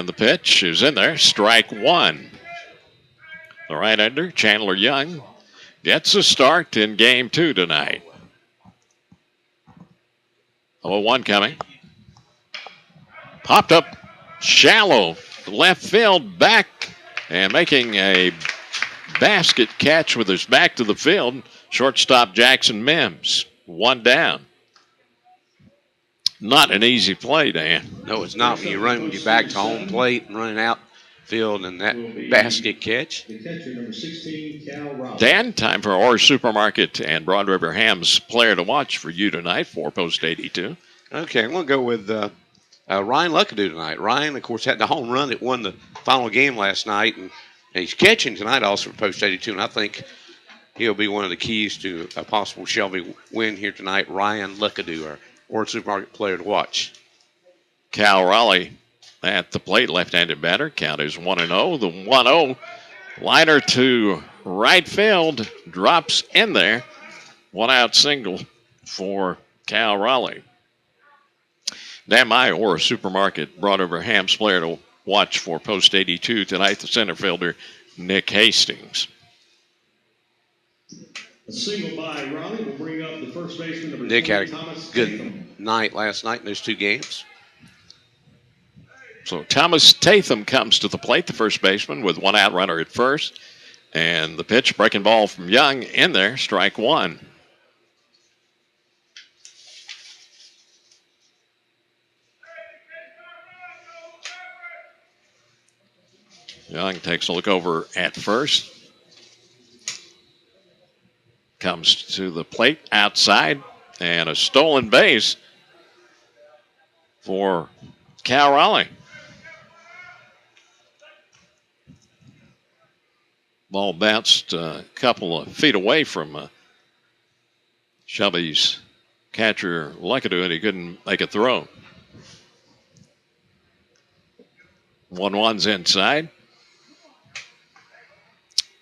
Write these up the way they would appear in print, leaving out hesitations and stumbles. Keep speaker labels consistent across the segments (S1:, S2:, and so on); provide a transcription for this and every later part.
S1: And the pitch is in there. Strike one. The right-hander, Chandler Young, gets a start in game two tonight. 0-1 coming. Popped up shallow left field back and making a basket catch with his back to the field. Shortstop Jackson Mims. One down. Not an easy play, Dan.
S2: No, it's not. When you run with your back to home plate and running out field and that basket catch.
S1: Dan, time for our supermarket and Broad River Ham's player to watch for you tonight for Post 82.
S2: Okay, I'm going to go with Ryan Luckadoo tonight. Ryan, of course, had the home run that won the final game last night, and he's catching tonight also for Post 82, and I think he'll be one of the keys to a possible Shelby win here tonight. Ryan Luckadoo, our Ward Supermarket player to watch.
S1: Cal Raleigh at the plate, left-handed batter. Count is 1-0. The 1-0 liner to right field drops in there. One out single for Cal Raleigh. Dan Meyer, or Supermarket, Broad River Ham's player to watch for Post 82 tonight, the center fielder, Nick Hastings.
S3: A single by Raleigh will bring up the first baseman, number
S2: Nick had a
S3: Thomas
S2: good
S3: Tatham.
S2: night last night in those two games.
S1: So Thomas Tatham comes to the plate, the first baseman, with one out runner at first. And the pitch, breaking ball from Young in there, strike one. Young takes a look over at first. Comes to the plate outside, and a stolen base for Cal Raleigh. Ball bounced a couple of feet away from Shelby's catcher Luckadoo, and he couldn't make a throw. 1-1's inside.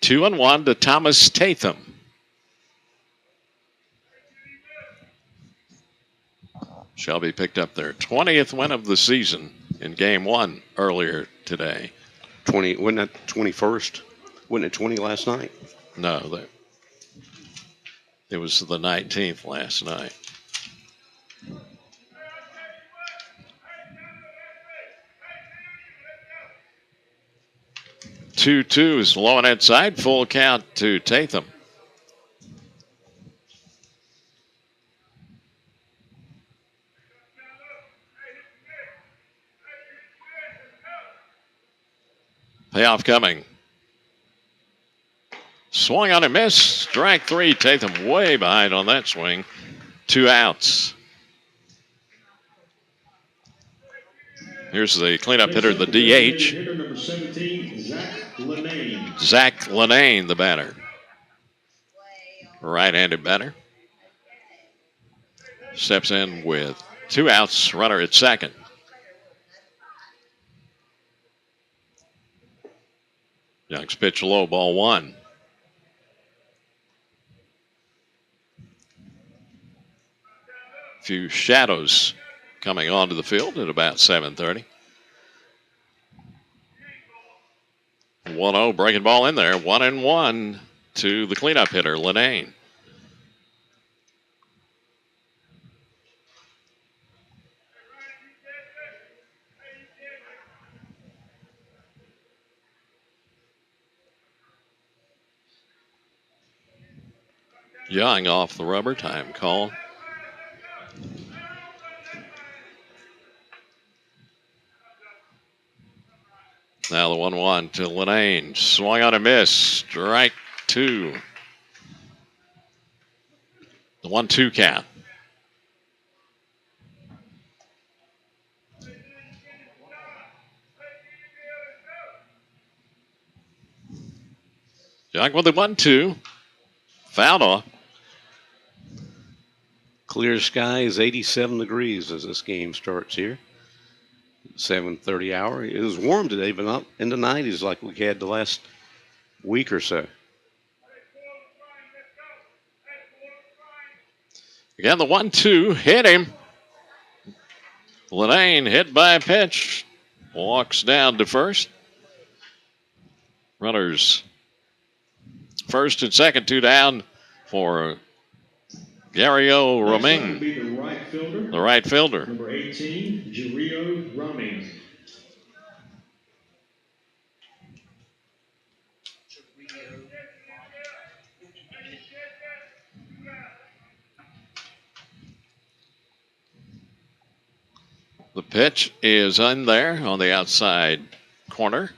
S1: 2-1 to Thomas Tatham. Shelby picked up their 20th win of the season in game one earlier today.
S2: 20, wasn't that 21st? Wasn't it 20 last night?
S1: No, it was the 19th last night. Two is low and inside. Full count to Tatham. Payoff coming. Swung on a miss. Strike three. Tatham way behind on that swing. 2 outs. Here's the cleanup hitter, the DH.
S3: Hitter number 17, Zach Lenane.
S1: Zach Lenane, the batter. Right-handed batter. Steps in with 2 outs. Runner at second. Young's pitch low, ball one. Few shadows coming onto the field at about 7:30. 1-0, breaking ball in there. 1-1 to the cleanup hitter, Lenane. Young off the rubber, time call. Now the 1-1 to Lenane. Swung on a miss. Strike two. The 1-2 count. Young with the 1-2. Fouled off.
S2: Clear sky is 87 degrees as this game starts here. 7:30 hour. It was warm today, but not in the 90s like we had the last week or so.
S1: Again, the 1-2 hit him. Lenane hit by a pitch walks down to first. Runners first and second, 2 down for Gario Roming, the right fielder.
S3: Number 18, Gario Roming.
S1: The pitch is in there on the outside corner.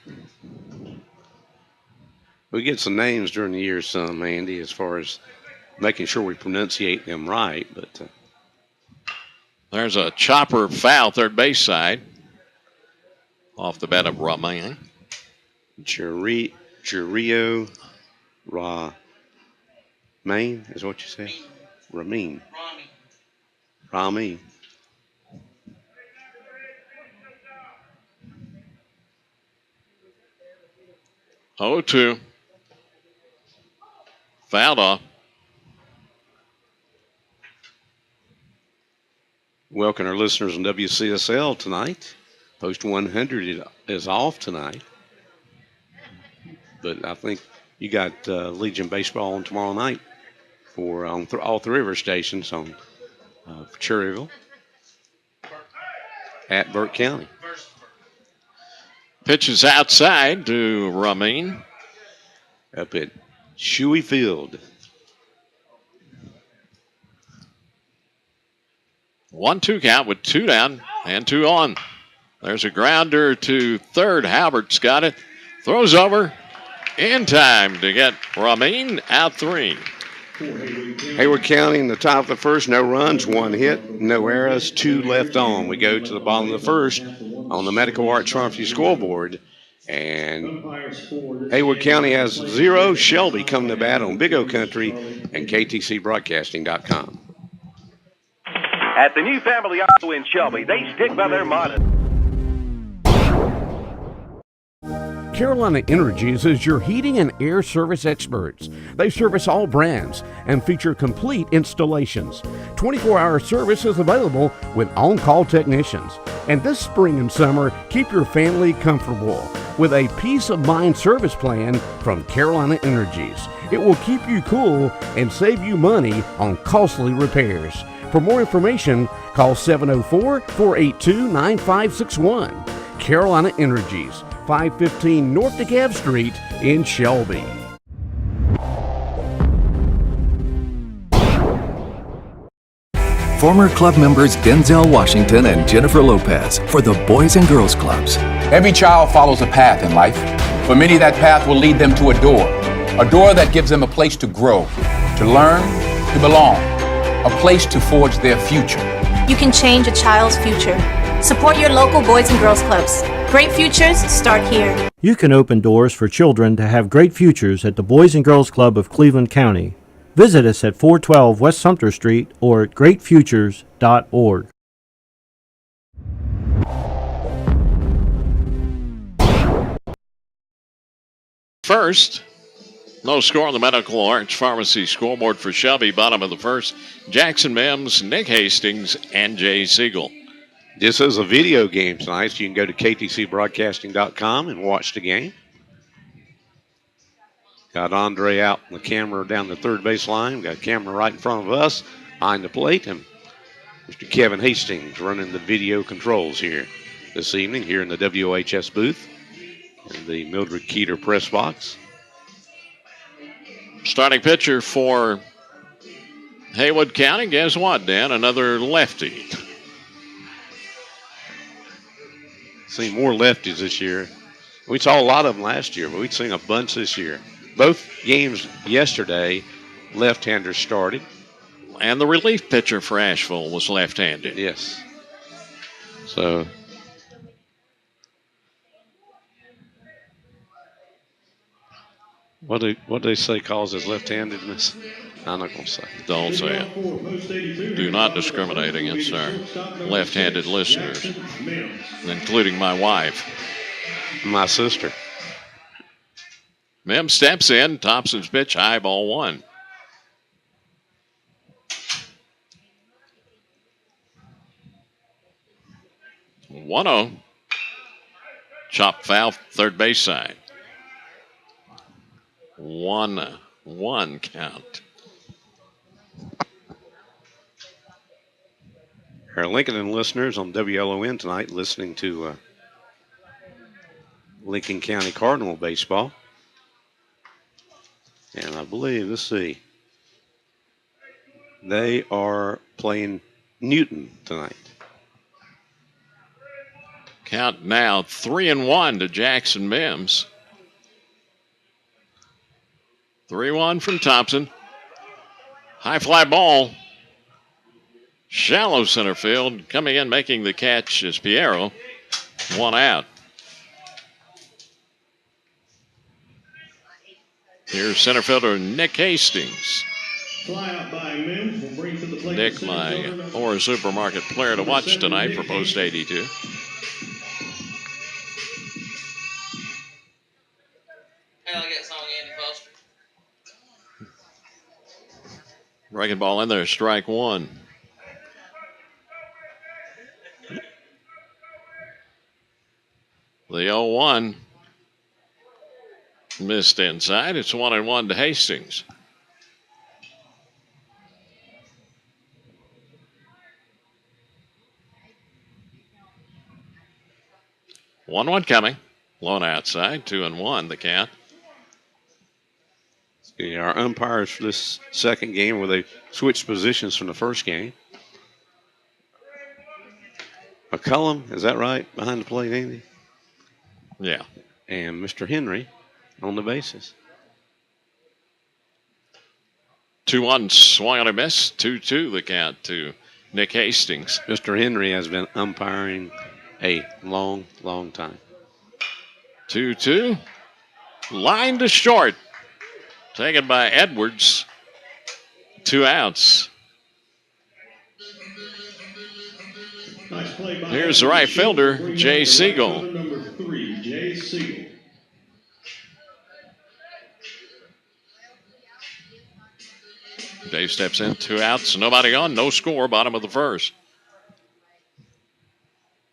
S2: We get some names during the year, some, Andy, as far as making sure we pronunciate them right. But
S1: there's a chopper foul, third base side, off the bat of Roming.
S2: Gario Maine is what you say? Ramin. Rami.
S1: 0-2. Fouled off.
S2: Welcome our listeners on WCSL tonight. Post 100 is off tonight. But I think you got Legion Baseball on tomorrow night for all three of our stations on Cherryville at Burke County.
S1: Pitches outside to Roming.
S2: Up at Shuey Field.
S1: 1-2 count with 2 down and 2 on. There's a grounder to third. Halbert's got it. Throws over in time to get Roming out 3.
S2: Haywood County in the top of the first. No runs, 1 hit, no errors, 2 left on. We go to the bottom of the first on the Medical Arts Pharmacy scoreboard. And Haywood County has 0. Shelby coming to bat on Big O Country and KTCBroadcasting.com.
S4: At the new family auto in Shelby, they stick by their motto.
S5: Carolina Energies is your heating and air service experts. They service all brands and feature complete installations. 24-hour service is available with on-call technicians. And this spring and summer, keep your family comfortable with a peace of mind service plan from Carolina Energies. It will keep you cool and save you money on costly repairs. For more information, call 704-482-9561. Carolina Energies, 515 North DeKalb Street in Shelby.
S6: Former club members Denzel Washington and Jennifer Lopez for the Boys and Girls Clubs.
S7: Every child follows a path in life. For many, that path will lead them to a door that gives them a place to grow, to learn, to belong, a place to forge their future.
S8: You can change a child's future. Support your local Boys and Girls Clubs. Great futures start here.
S9: You can open doors for children to have great futures at the Boys and Girls Club of Cleveland County. Visit us at 412 West Sumter Street or at greatfutures.org.
S1: First, no score on the Medical Arts Pharmacy scoreboard for Shelby. Bottom of the first, Jackson Mims, Nick Hastings, and Jay Siegel.
S2: This is a video game tonight, so you can go to ktcbroadcasting.com and watch the game. Got Andre out in the camera down the third base line. Got a camera right in front of us behind the plate. And Mr. Kevin Hastings running the video controls here this evening here in the WHS booth in the Mildred Keeter press box.
S1: Starting pitcher for Haywood County, guess what, Dan? Another lefty.
S2: Seen more lefties this year. We saw a lot of them last year, but we've seen a bunch this year. Both games yesterday, left-handers started.
S1: And the relief pitcher for Asheville was left-handed.
S2: Yes. So what do they say causes left-handedness? I'm not going to say.
S1: Don't say it. Do not discriminate against our left-handed listeners, including my wife.
S2: My sister.
S1: Mem steps in, Thompson's pitch, high ball 1. Chop foul, third base side. 1-1 count.
S2: Our Lincoln listeners on WLON tonight listening to Lincoln County Cardinal baseball. And I believe, let's see, they are playing Newton tonight.
S1: Count now 3-1 to Jackson Mims. 3-1 from Thompson. High fly ball. Shallow center field. Coming in, making the catch is Piero. 1 out. Here's center fielder Nick Hastings.
S3: Fly out by Mims will bring to the plate.
S1: Nick, my Ora Supermarket player to watch tonight for Post 82. Breaking ball in there, strike 1. The 0-1 missed inside. It's 1-1 to Hastings. One coming. Blown outside. 2-1 the count.
S2: See, our umpires for this second game where they switched positions from the first game. McCullum, is that right? Behind the plate, Andy?
S1: Yeah.
S2: And Mr. Henry on the bases.
S1: 2-1 swung on a miss. 2-2 the count to Nick Hastings.
S2: Mr. Henry has been umpiring a long, long time.
S1: 2-2. Line to short. Taken by Edwards. 2 outs.
S3: Nice play by
S1: Here's the right fielder, Jay Siegel.
S3: Number 3, Jay Siegel.
S1: Dave steps in, 2 outs, nobody on, no score, bottom of the first.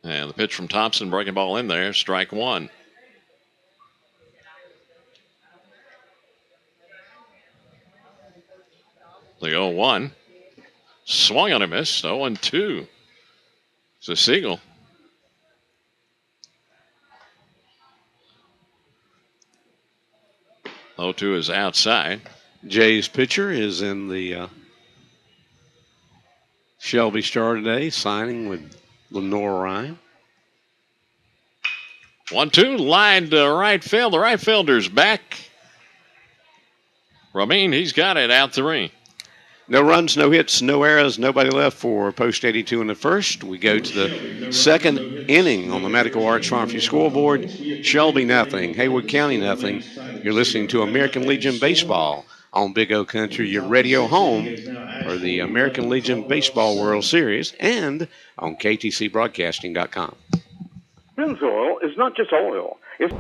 S1: And the pitch from Thompson, breaking ball in there, strike 1. The 0-1. Swung on a miss, 0-2. It's a Siegel. Oh-2 is outside.
S2: Jay's pitcher is in the Shelby Star today, signing with Lenore Ryan.
S1: 1-2, line to right field. The right fielder's back. Ramin, he's got it, out 3.
S2: No runs, no hits, no errors, nobody left for Post 82 in the first. We go to the second inning on the Medical Arts Farm View scoreboard. Shelby nothing, Haywood County nothing. You're listening to American Legion Baseball on Big O Country, your radio home for the American Legion Baseball World Series, and on KTCBroadcasting.com.
S4: Pennzoil is not just oil. It's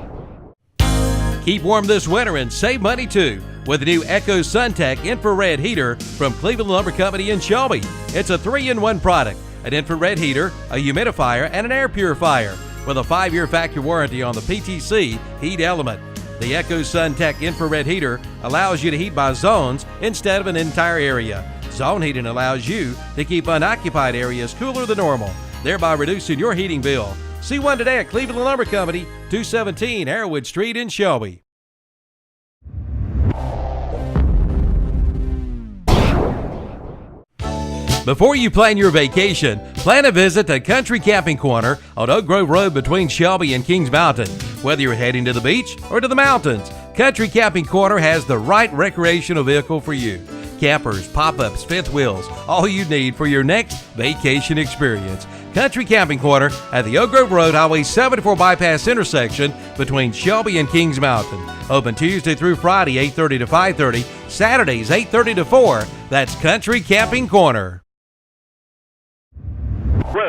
S10: Keep warm this winter and save money too with the new Echo SunTech infrared heater from Cleveland Lumber Company in Shelby. It's a 3-in-1 product, an infrared heater, a humidifier, and an air purifier with a 5-year factory warranty on the PTC heat element. The Echo SunTech infrared heater allows you to heat by zones instead of an entire area. Zone heating allows you to keep unoccupied areas cooler than normal, thereby reducing your heating bill. See one today at Cleveland Lumber Company, 217 Haywood Street in Shelby. Before you plan your vacation, plan a visit to Country Camping Corner on Oak Grove Road between Shelby and Kings Mountain. Whether you're heading to the beach or to the mountains, Country Camping Corner has the right recreational vehicle for you. Campers, pop-ups, fifth wheels, all you need for your next vacation experience. Country Camping Corner at the Oak Grove Road Highway 74 bypass intersection between Shelby and Kings Mountain. Open Tuesday through Friday, 8:30 to 5:30. Saturdays, 8:30 to 4. That's Country Camping Corner.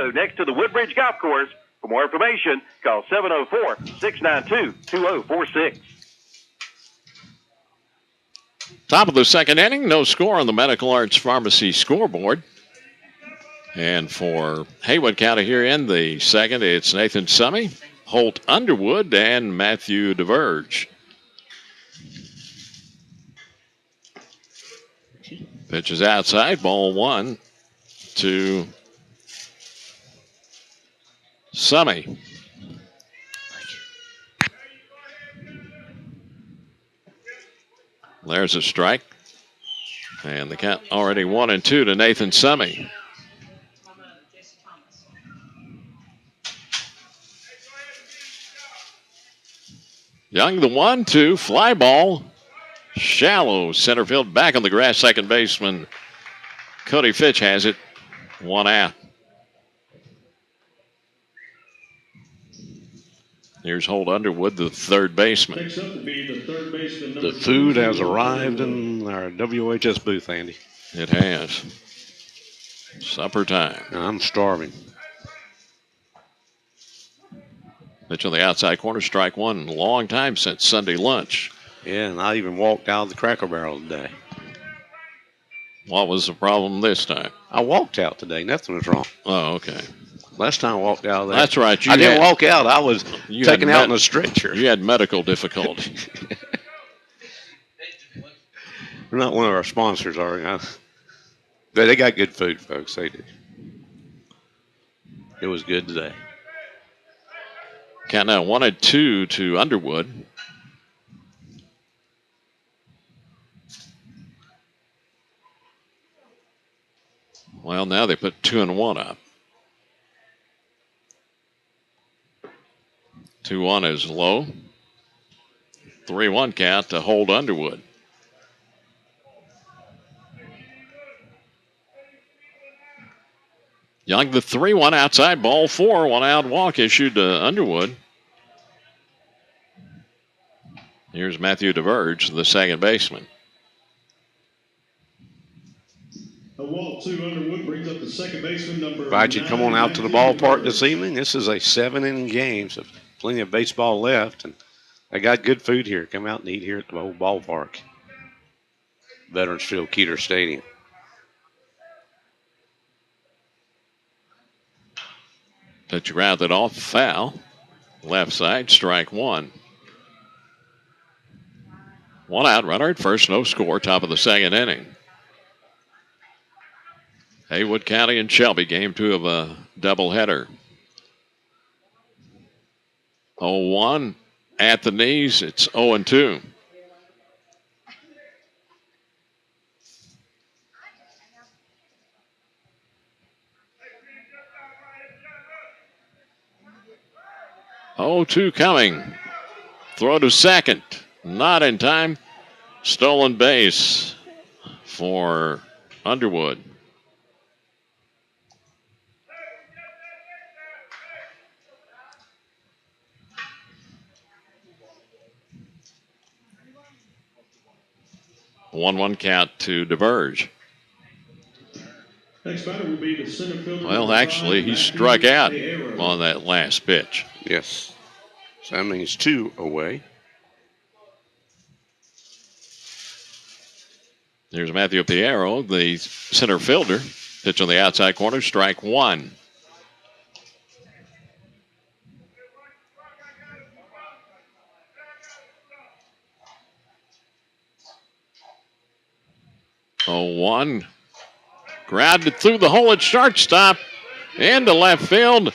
S4: road next to the Woodbridge Golf Course. For more information, call 704-692-2046.
S1: Top of the second inning, no score on the Medical Arts Pharmacy scoreboard. And for Haywood County here in the second, it's Nathan Summey Holt Underwood and Matthew DeVerge. Pitch is outside, ball 1 to Summy. There's a strike. And the count already 1-2 to Nathan Summy. Young, the 1-2, fly ball. Shallow center field, back on the grass. Second baseman Cody Fitch has it. 1 out. Here's Holt Underwood, the third baseman.
S3: Next up will be the third baseman.
S2: The food has arrived in our WHS booth, Andy.
S1: It has. Supper time.
S2: I'm starving.
S1: Pitch on the outside corner, strike 1. Long time since Sunday lunch.
S2: Yeah, and I even walked out of the Cracker Barrel today.
S1: What was the problem this time?
S2: I walked out today. Nothing was wrong.
S1: Oh, okay.
S2: Last time I walked out of there.
S1: That's right.
S2: I didn't walk out. I was taken out in a stretcher.
S1: You had medical difficulty.
S2: They're not one of our sponsors, are they? They got good food, folks. They do. It was good today.
S1: Count now 1-2 to Underwood. Well, now they put 2-1 up. 2-1 is low. 3-1 count to Holt Underwood. Young, the 3-1 outside, ball 4, 1 out walk issued to Underwood. Here's Matthew DeVerge, the second baseman.
S3: A walk to Underwood brings up the second baseman, number
S2: Invite you to come on out to the ballpark this evening. This is a 7-inning game, so plenty of baseball left, and they got good food here. Come out and eat here at the old ballpark, Veterans Field, Keeter Stadium.
S1: Pitch rounded off, foul. Left side, strike 1. 1 out, runner at first, no score, top of the second inning. Haywood County and Shelby, game 2 of a doubleheader. 0-1 at the knees, it's 0-2. Oh, 2 coming. Throw to second. Not in time. Stolen base for Underwood. A 1-1 count to DeVerge.
S3: Next batter will be the center fielder.
S1: Well, actually, he struck out on that last pitch.
S2: Yes. So that means 2 away.
S1: Here's Matthew Piero, the center fielder. Pitch on the outside corner, strike 1. Oh, 1. Grounded through the hole at shortstop. Into left field.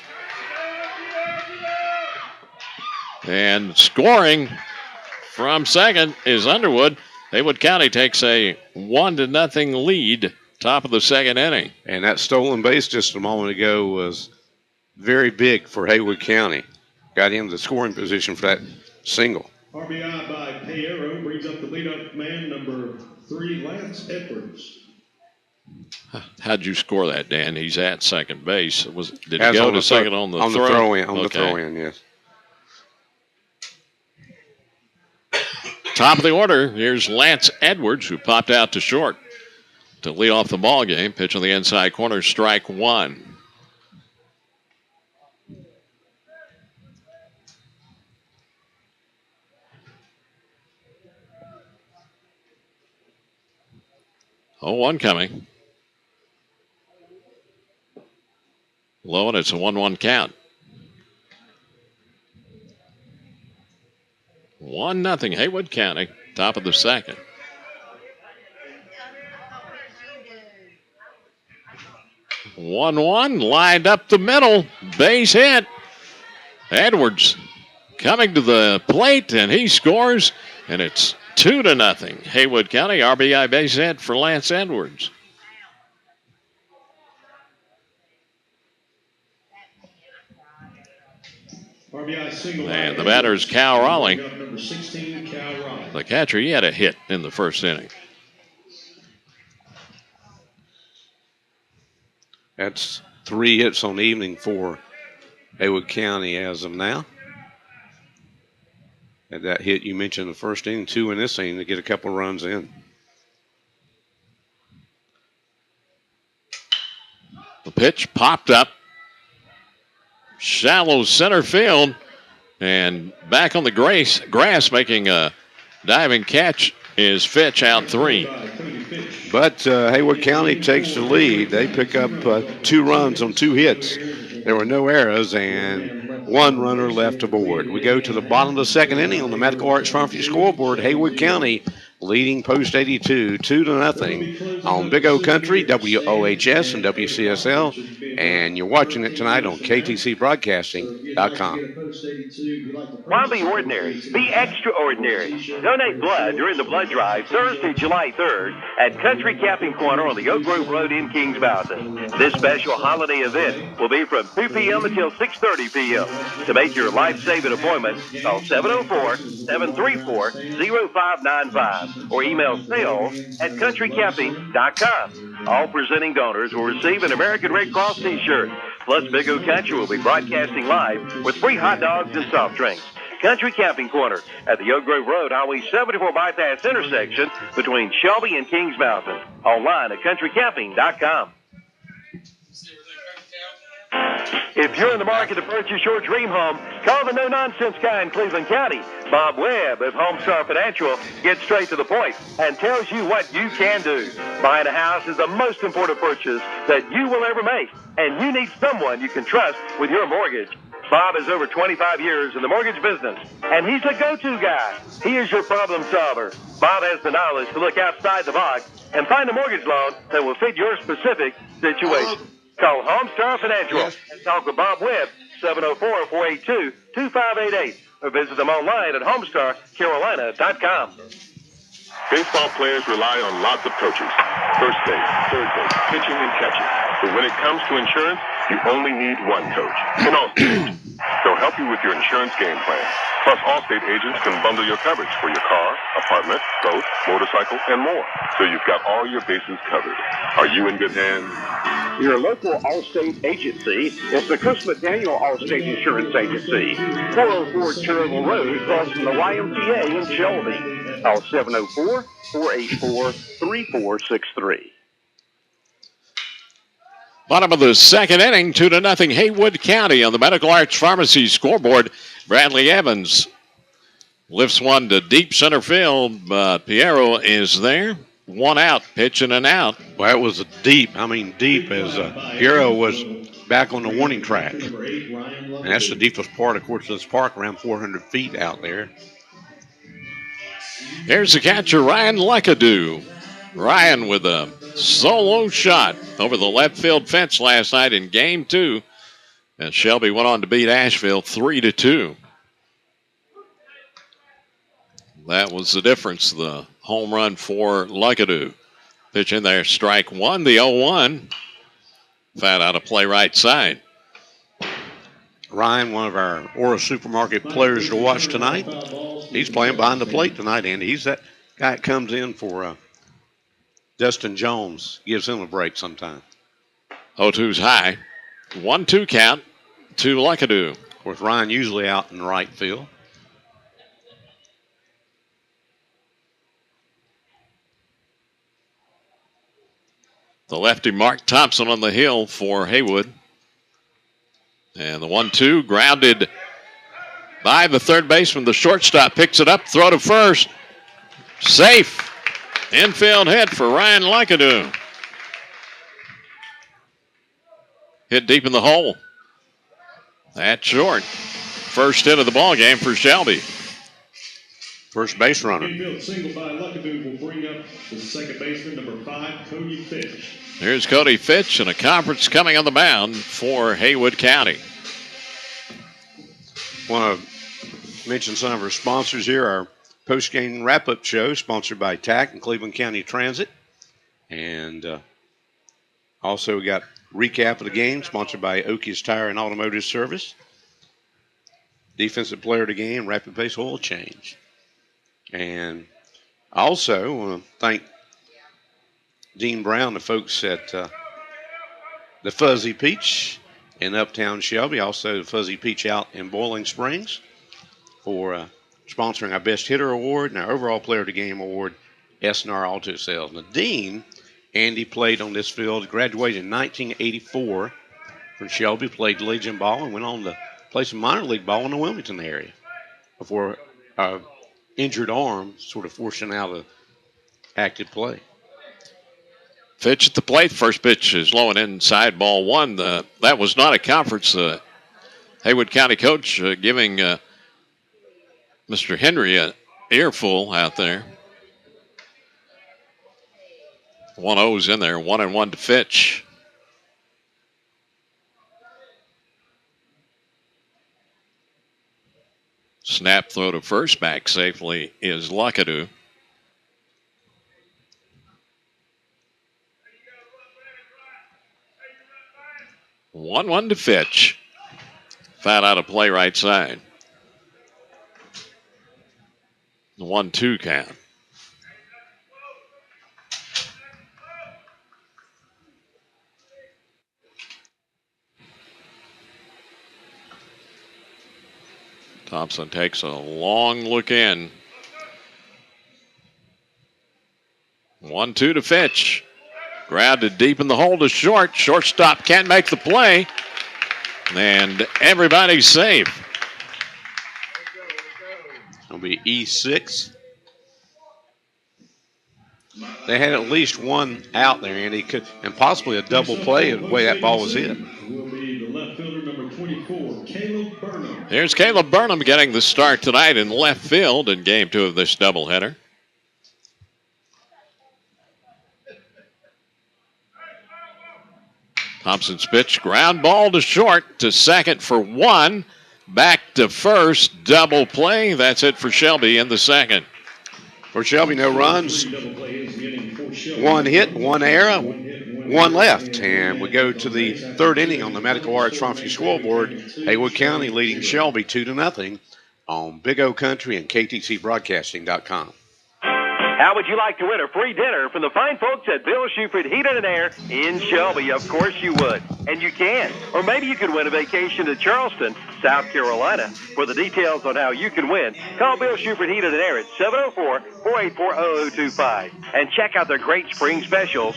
S1: And scoring from second is Underwood. Haywood County takes a 1-0 lead, top of the second inning.
S2: And that stolen base just a moment ago was very big for Haywood County. Got him the scoring position for that single.
S3: RBI by Piero brings up the leadoff man, number 3, Lance Edwards.
S1: How'd you score that, Dan? He's at second base. Did he go to second on the throw?
S2: On the throw-in, yes.
S1: Top of the order, here's Lance Edwards, who popped out to short to lead off the ball game. Pitch on the inside corner, strike 1. Oh, 1 coming. Low, and it's a 1-1 count. 1-0 Haywood County, top of the second. One lined up the middle, base hit. Edwards coming to the plate, and he scores, and it's 2-0 Haywood County. RBI base hit for Lance Edwards. And the batter is Cal Raleigh. The catcher, he had a hit in the first inning.
S2: That's 3 hits on the evening for Haywood County as of now. And that hit you mentioned in the first inning, 2 in this inning to get a couple runs in.
S1: The pitch popped up. Shallow center field. And back on the grass making a diving catch is Fitch, out 3.
S2: But Haywood County takes the lead. They pick up 2 runs on 2 hits. There were no errors and 1 runner left aboard. We go to the bottom of the second inning on the Medical Arts Pharmacy scoreboard. Haywood County leading Post 82 2-0 on Big O Country, WOHS and WCSL. And you're watching it tonight on KTCBroadcasting.com.
S4: Why be ordinary? Be extraordinary. Donate blood during the blood drive Thursday, July 3rd at Country Camping Corner on the Oak Grove Road in Kings Mountain. This special holiday event will be from 2 p.m. until 6:30 p.m. To make your life-saving appointment, call 704-734-0595 or email sales@countrycamping.com. All presenting donors will receive an American Red Cross t-shirt. Plus, Big O Country will be broadcasting live with free hot dogs and soft drinks. Country Camping Corner at the Oak Grove Road, Highway 74 bypass intersection between Shelby and Kings Mountain. Online at countrycamping.com. If you're in the market to purchase your dream home, call the no-nonsense guy in Cleveland County. Bob Webb of Homestar Financial gets straight to the point and tells you what you can do. Buying a house is the most important purchase that you will ever make, and you need someone you can trust with your mortgage. Bob has over 25 years in the mortgage business, and he's a go-to guy. He is your problem solver. Bob has the knowledge to look outside the box and find a mortgage loan that will fit your specific situation. Call Homestar Financial and talk with Bob Webb, 704-482-2588, or visit them online at homestarcarolina.com.
S11: Baseball players rely on lots of coaches. First base, third base, pitching and catching. But when it comes to insurance, you only need one coach, an Allstate agent. They'll help you with your insurance game plan. Plus, Allstate agents can bundle your coverage for your car, apartment, boat, motorcycle, and more. So you've got all your bases covered. Are you in good hands?
S12: Your local Allstate agency is the Chris McDaniel Allstate Insurance Agency, 404 Cherville Road, across from the YMCA in Shelby. Call 704-484-3463.
S1: Bottom of the second inning, 2-0 Haywood County on the Medical Arts Pharmacy scoreboard. Bradley Evans lifts one to deep center field, but Piero is there. 1 out, pitch and an out.
S2: Well, it was deep as Piero was back on the warning track. And that's the deepest part, of course, of this park, around 400 feet out there.
S1: Here's the catcher, Ryan Luckadoo. Ryan with a solo shot over the left field fence last night in Game 2. And Shelby went on to beat Asheville 3-2. That was the difference, the home run for Luckadoo. Pitch in there, strike 1, the 0-1. Foul out of play right side.
S2: Ryan, one of our Aura Supermarket players to watch tonight. He's playing behind the plate tonight, Andy. He's that guy that comes in for Dustin Jones. Gives him a break sometime.
S1: 0-2's high. 1-2 count to Luckadoo.
S2: Of course, Ryan usually out in right field.
S1: The lefty Mark Thompson on the hill for Haywood. And the 1-2 grounded by the third baseman. The shortstop picks it up, throw to first. Safe. Infield hit for Ryan Luckadoo. Hit deep in the hole. That's short. First hit of the ball game for Shelby.
S2: first base runner.
S3: Infield single by Luckadoo will bring up the second baseman, number 5, Cody Fitch.
S1: Here's Cody Fitch and a conference coming on the mound for Haywood County.
S2: Want to mention some of our sponsors here. Our post-game wrap-up show sponsored by TAC and Cleveland County Transit. And also we got recap of the game sponsored by Oki's Tire and Automotive Service. Defensive player of the game, Rapid Pace Oil Change. And also want to thank Dean Brown, the folks at the Fuzzy Peach in Uptown Shelby, also the Fuzzy Peach out in Boiling Springs, for sponsoring our Best Hitter Award and our Overall Player of the Game Award, SNR Auto Sales. Now, Dean, Andy played on this field, graduated in 1984 from Shelby, played Legion ball, and went on to play some minor league ball in the Wilmington area before injured arm sort of forced him out of active play.
S1: Fitch at the plate. First pitch is low and inside, ball one. That was not a conference. Haywood County coach giving Mr. Henry an earful out there. 1-0's in there, 1-1 to Fitch. Snap throw to first, back safely is Luckadoo. 1-1 to Fitch. Foul out of play right side. The 1-2 count. Thompson takes a long look in. 1-2 to Fitch. Grounded deep in the hole to short. Shortstop can't make the play. And everybody's safe.
S2: It'll be E6. They had at least one out there, and and possibly a double play the way that ball was hit.
S3: Will be the left fielder, number 24, Caleb Burnham.
S1: Here's Caleb Burnham getting the start tonight in left field in game 2 of this doubleheader. Thompson's pitch, ground ball to short, to second for 1. Back to first, double play. That's it for Shelby in the second.
S2: For Shelby, no runs. 1 hit, 1 error, 1 left. And we go to the third inning on the Medical Arts Trophy scoreboard. Haywood County leading Shelby 2-0 on Big O Country and KTCBroadcasting.com.
S4: How would you like to win a free dinner from the fine folks at Bill Shuford Heating and Air in Shelby? Of course you would. And you can. Or maybe you could win a vacation to Charleston, South Carolina. For the details on how you can win, call Bill Shuford Heating and Air at 704-484-0025. And check out their great spring specials.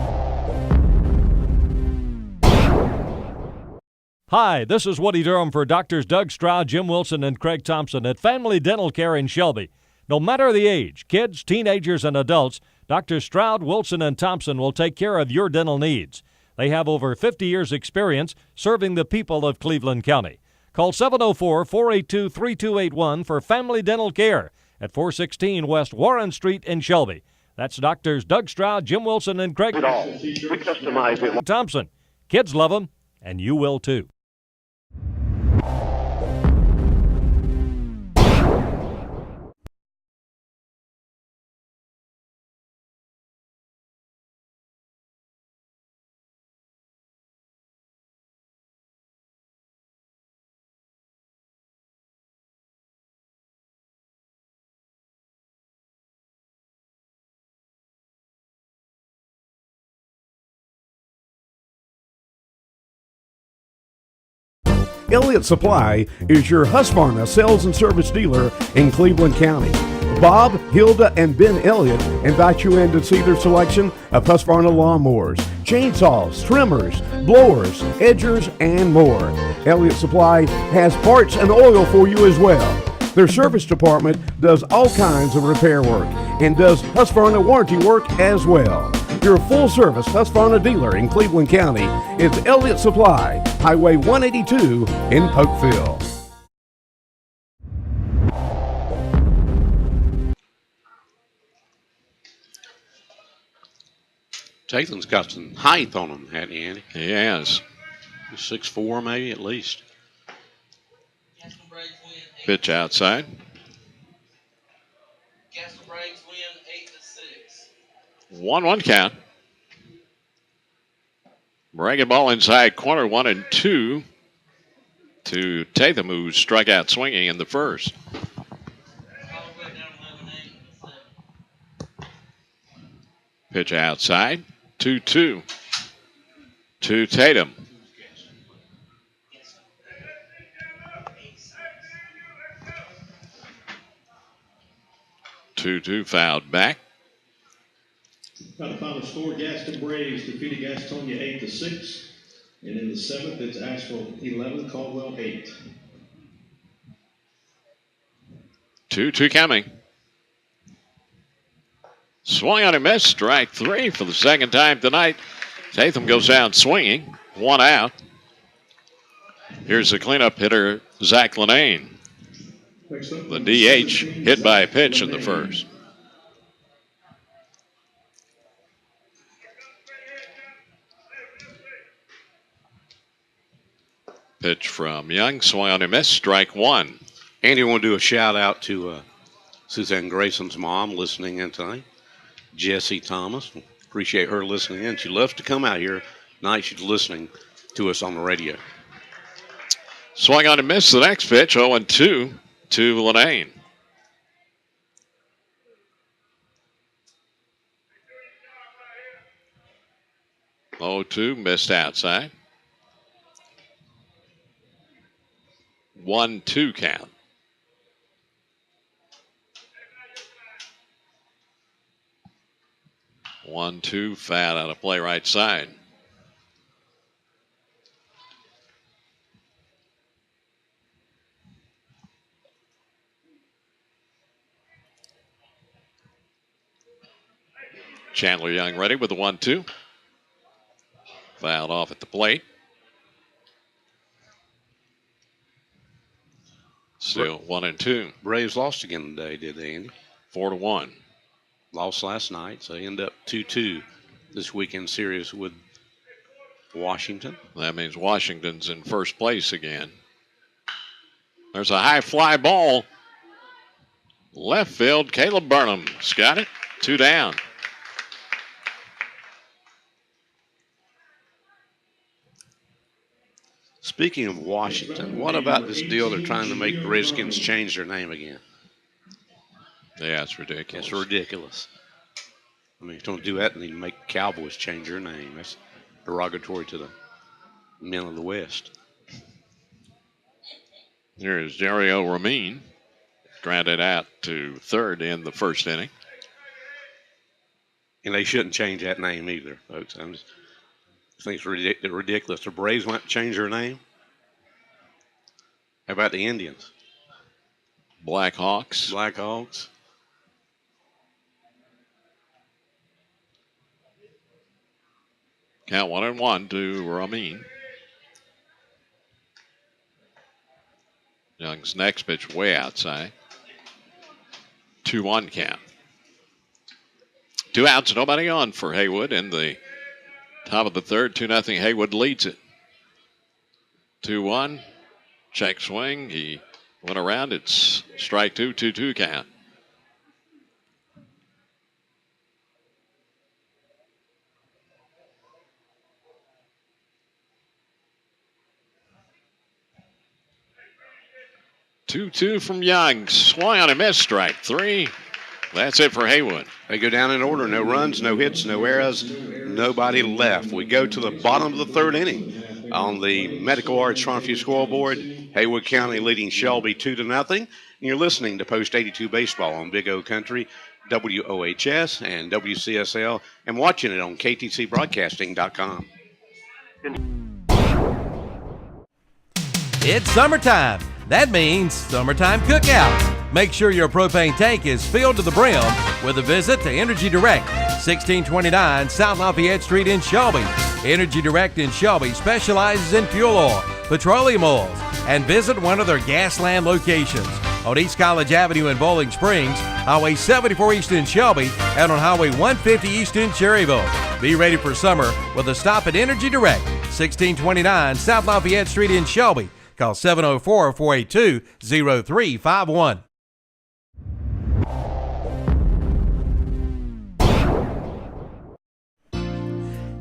S13: Hi, this is Woody Durham for Doctors Doug Stroud, Jim Wilson, and Craig Thompson at Family Dental Care in Shelby. No matter the age, kids, teenagers, and adults, Dr. Stroud, Wilson, and Thompson will take care of your dental needs. They have over 50 years' experience serving the people of Cleveland County. Call 704-482-3281 for Family Dental Care at 416 West Warren Street in Shelby. That's Doctors Doug Stroud, Jim Wilson, and Craig
S12: We customize it.
S13: Thompson. Kids love them, and you will too.
S5: Elliott Supply is your Husqvarna sales and service dealer in Cleveland County. Bob, Hilda, and Ben Elliott invite you in to see their selection of Husqvarna lawnmowers, chainsaws, trimmers, blowers, edgers, and more. Elliott Supply has parts and oil for you as well. Their service department does all kinds of repair work and does Husqvarna warranty work as well. Your full-service Husqvarna dealer in Cleveland County is Elliott Supply, Highway 182 in Polkville.
S2: Tathan's got some height on him, hasn't he, Andy?
S1: He has.
S2: 6'4", maybe, at least.
S1: Pitch outside. 1-1 count. Breaking ball inside corner 1-2 to Tatham, who struck out swinging in the first. Pitch outside. 2-2 to Tatum. Two fouled back.
S3: By the final score, Gaston Braves defeated Gastonia 8-6. And in the seventh, it's Asheville 11, Caldwell 8.
S1: 2-2 coming. Swung on a miss, strike 3 for the second time tonight. Tatham goes down swinging, 1 out. Here's the cleanup hitter, Zach Lenane. The DH hit by a pitch in the first. Pitch from Young, swung on a miss, strike 1.
S2: Andy, I want to do a shout out to Suzanne Grayson's mom listening in tonight, Jessie Thomas. Appreciate her listening in. She loves to come out here tonight. She's listening to us on the radio.
S1: Swung on a miss, the next pitch, 0-2 to Lenane. 0-2, missed outside. 1-2 count. One, two, fat out of play right side. Chandler Young ready with the 1-2. Fouled off at the plate. Still 1-2.
S2: Braves lost again today, did they, Andy?
S1: 4-1.
S2: Lost last night, so they end up 2-2 this weekend series with Washington.
S1: That means Washington's in first place again. There's a high fly ball. Left field, Caleb Burnham's got it. 2 down.
S2: Speaking of Washington, what about this deal they're trying to make the Redskins change their name again?
S1: Yeah, it's ridiculous.
S2: It's ridiculous. I mean, don't do that and then make Cowboys change their name. That's derogatory to the men of the West.
S1: Here is Dario Ramin. Grounded out to third in the first inning.
S2: And they shouldn't change that name either, folks. I think it's ridiculous. The Braves want to change their name. How about the Indians?
S1: Blackhawks.
S2: Blackhawks.
S1: Count 1-1 to Ramin. Young's next pitch way outside. 2-1 count. 2 outs, nobody on for Haywood in the top of the third. 2-0. Haywood leads it. 2-1. Check swing. He went around. It's strike 2, 2-2 count. Two from Young. Swung on a miss, strike 3. That's it for Haywood.
S2: They go down in order. No runs, no hits, no errors, nobody left. We go to the bottom of the third inning. On the Medical Arts Front View scoreboard, Haywood County leading Shelby 2-0. And you're listening to Post 82 Baseball on Big O Country, WOHS and WCSL, and watching it on KTCBroadcasting.com.
S10: It's summertime. That means summertime cookout. Make sure your propane tank is filled to the brim with a visit to Energy Direct, 1629 South Lafayette Street in Shelby. Energy Direct in Shelby specializes in fuel oil, petroleum oils, and visit one of their Gasland locations on East College Avenue in Bowling Springs, Highway 74 East in Shelby, and on Highway 150 East in Cherryville. Be ready for summer with a stop at Energy Direct, 1629 South Lafayette Street in Shelby. Call 704-482-0351.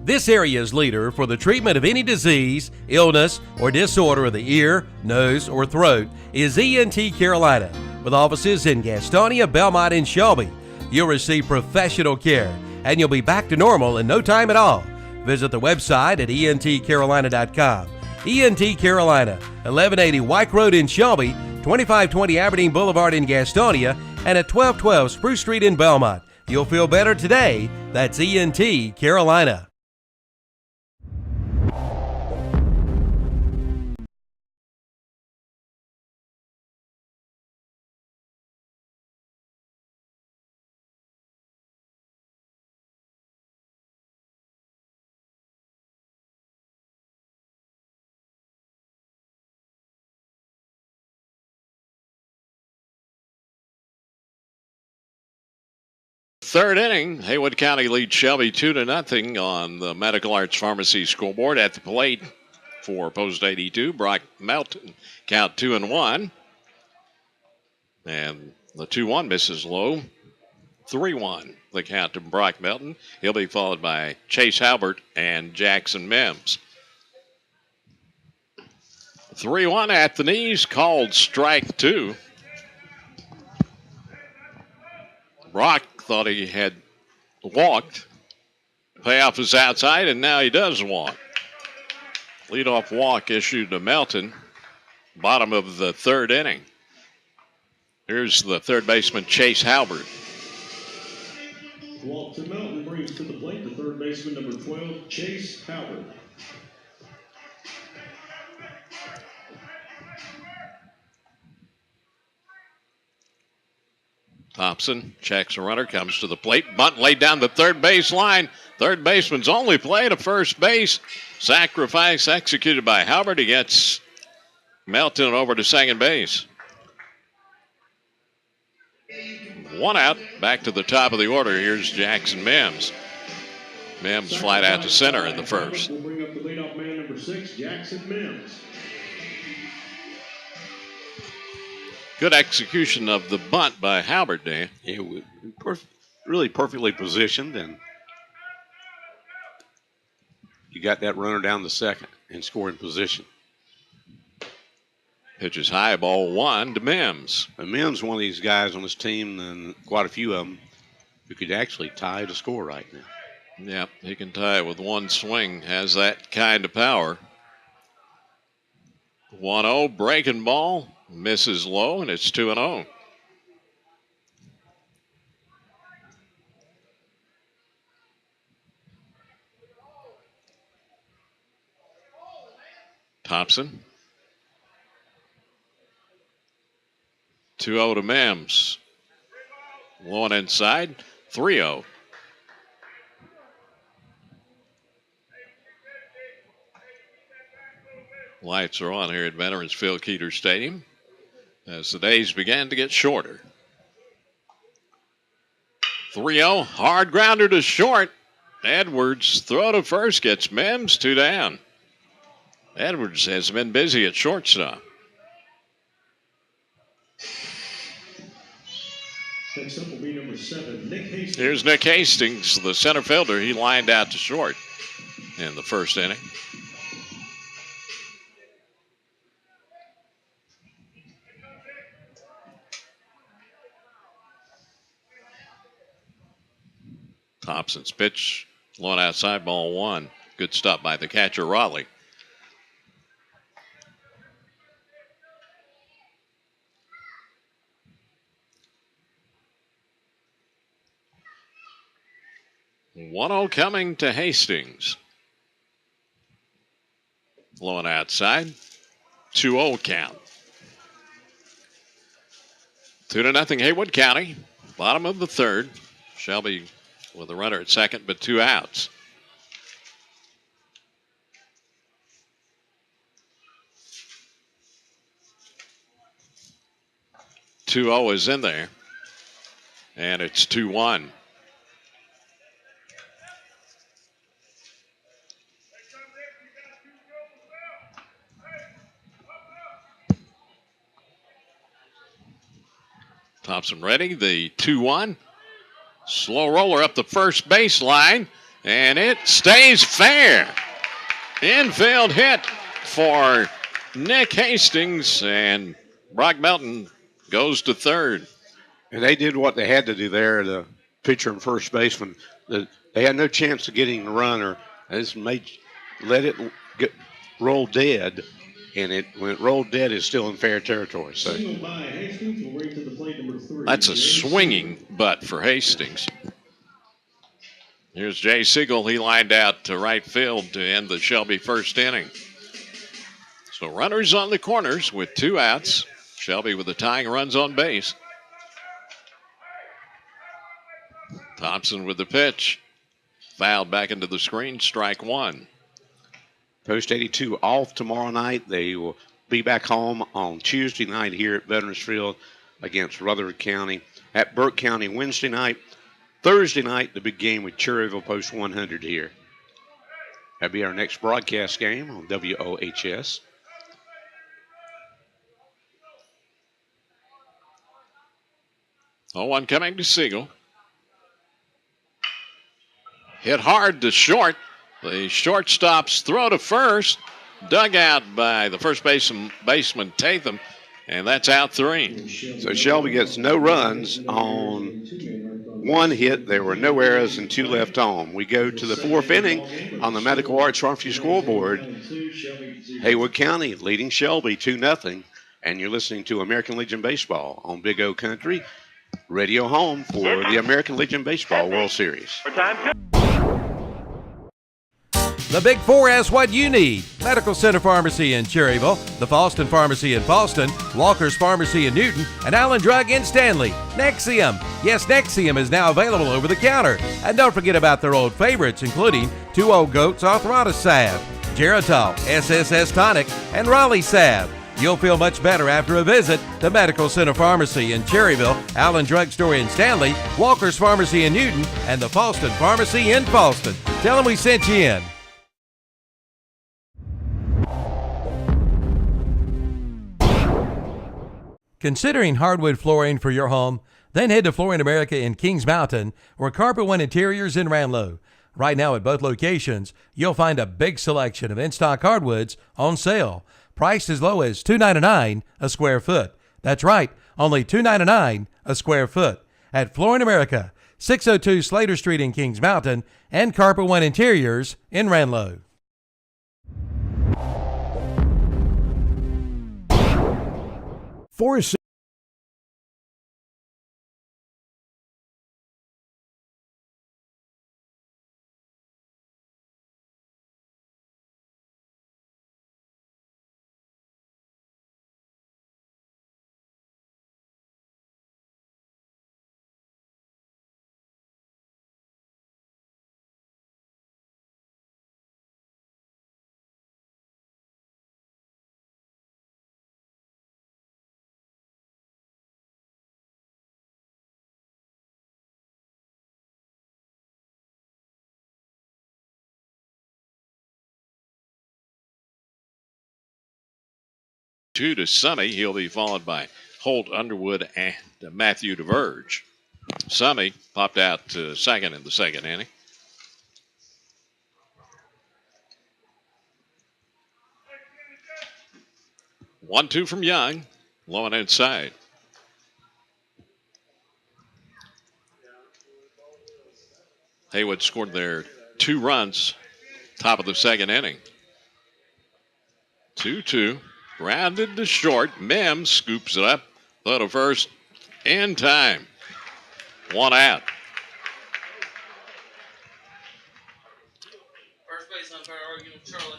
S10: This area's leader for the treatment of any disease, illness, or disorder of the ear, nose, or throat is ENT Carolina. With offices in Gastonia, Belmont, and Shelby, you'll receive professional care, and you'll be back to normal in no time at all. Visit the website at entcarolina.com. ENT Carolina, 1180 White Road in Shelby, 2520 Aberdeen Boulevard in Gastonia, and at 1212 Spruce Street in Belmont. You'll feel better today. That's ENT Carolina.
S1: Third inning, Haywood County leads Shelby 2-0 on the Medical Arts Pharmacy scoreboard. At the plate for post 82, Brock Melton, count 2-1. And the 2-1 misses low. 3-1, the count to Brock Melton. He'll be followed by Chase Halbert and Jackson Mims. 3-1 at the knees, called strike 2. Brock thought he had walked. Payoff is outside, and now he does walk. Leadoff walk issued to Melton. Bottom of the third inning. Here's the third baseman, Chase Halbert.
S3: Walk to Melton brings to the plate the third baseman, number 12, Chase Halbert.
S1: Thompson checks a runner, comes to the plate. Bunt laid down the third base line. Third baseman's only play to first base. Sacrifice executed by Halbert. He gets Melton over to second base. One out, back to the top of the order. Here's Jackson Mims. Mims flied out to center in the first.
S3: We'll bring up the leadoff man, number 6, Jackson Mims.
S1: Good execution of the bunt by Halbert, Dan.
S2: It was really perfectly positioned, and you got that runner down the second in scoring position.
S1: Pitches high, ball 1 to Mims.
S2: And Mims, one of these guys on this team, and quite a few of them, who could actually tie the score right now.
S1: Yep, he can tie it with one swing. Has that kind of power. 1-0, breaking ball. Misses low, and it's 2-0. Thompson. 2-0 to Mims. One inside, 3-0. Lights are on here at Veterans Field Keeter Stadium as the days began to get shorter. 3-0, hard grounder to short. Edwards throw to first, gets Mims 2 down. Edwards has been busy at shortstop.
S3: Next up will be number 7, Nick Hastings.
S1: Here's Nick Hastings, the center fielder. He lined out to short in the first inning. Thompson's pitch, low outside, ball 1. Good stop by the catcher, Raleigh. One-0 coming to Hastings. Low and outside, 2-0 count. 2-0 Haywood County. Bottom of the third. Shelby with a runner at second, but 2 outs. Two-0 is in there, and it's 2-1. Thompson ready. The 2-1. Slow roller up the first baseline, and it stays fair. Infield hit for Nick Hastings, and Brock Melton goes to third.
S2: And they did what they had to do there, the pitcher and first baseman. They had no chance of getting the runner. They just let it roll dead, and when it rolled dead, it's still in fair territory. So
S1: that's a swinging butt for Hastings. Here's Jay Siegel. He lined out to right field to end the Shelby first inning. So runners on the corners with 2 outs. Shelby with the tying runs on base. Thompson with the pitch. Fouled back into the screen. Strike 1.
S2: Post 82 off tomorrow night. They will be back home on Tuesday night here at Veterans Field against Rutherford County. At Burke County Wednesday night. Thursday night, the big game with Cherryville Post 100 here. That'll be our next broadcast game on WOHS.
S1: Oh, one coming to Siegel. Hit hard to short. The shortstop's throw to first. Dug out by the first baseman Tatham, and that's out 3.
S2: So Shelby gets no runs on 1 hit. There were no errors and 2 left on. We go to the 4th inning on the Medical Arts Trophy scoreboard. Haywood County leading Shelby 2-0. And you're listening to American Legion Baseball on Big O Country, radio home for the American Legion Baseball World Series.
S10: The Big Four has what you need. Medical Center Pharmacy in Cherryville, the Falston Pharmacy in Falston, Walker's Pharmacy in Newton, and Allen Drug in Stanley. Nexium. Yes, Nexium is now available over the counter. And don't forget about their old favorites, including 2 Old Goats Arthritis Salve, Geritol, SSS Tonic, and Raleigh Salve. You'll feel much better after a visit to Medical Center Pharmacy in Cherryville, Allen Drug Store in Stanley, Walker's Pharmacy in Newton, and the Falston Pharmacy in Falston. Tell them we sent you in. Considering hardwood flooring for your home? Then head to Flooring America in Kings Mountain or Carpet One Interiors in Ranlow. Right now at both locations, you'll find a big selection of in-stock hardwoods on sale, priced as low as $2.99 a square foot. That's right, only $2.99 a square foot. At Flooring America, 602 Slater Street in Kings Mountain and Carpet One Interiors in Ranlow.
S5: Forest
S1: Two to Summy. He'll be followed by Holt Underwood and Matthew DeVerge. Summy popped out to second in the second inning. One, two from Young. Low and inside. Haywood scored their 2 runs, top of the second inning. 2-2. Grounded to short. Mims scoops it up. Throw to first in time. 1 out.
S14: First base umpire arguing with Charlie.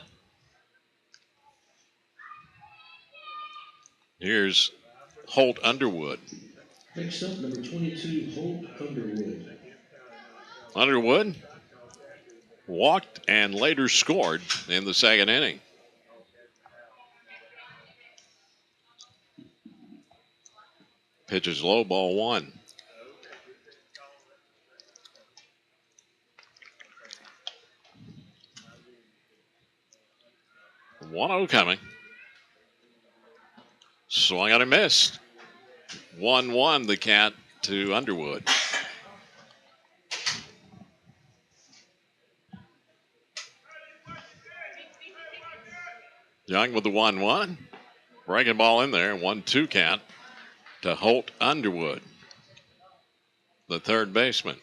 S1: Here's Holt Underwood.
S3: Next up, number 22, Holt Underwood.
S1: Underwood walked and later scored in the second inning. Pitches low, ball 1. One 1-0 coming. Swung on and missed. 1-1 the count to Underwood. Young with the 1-1. Breaking ball in there. 1-2 count to Holt Underwood, the third baseman.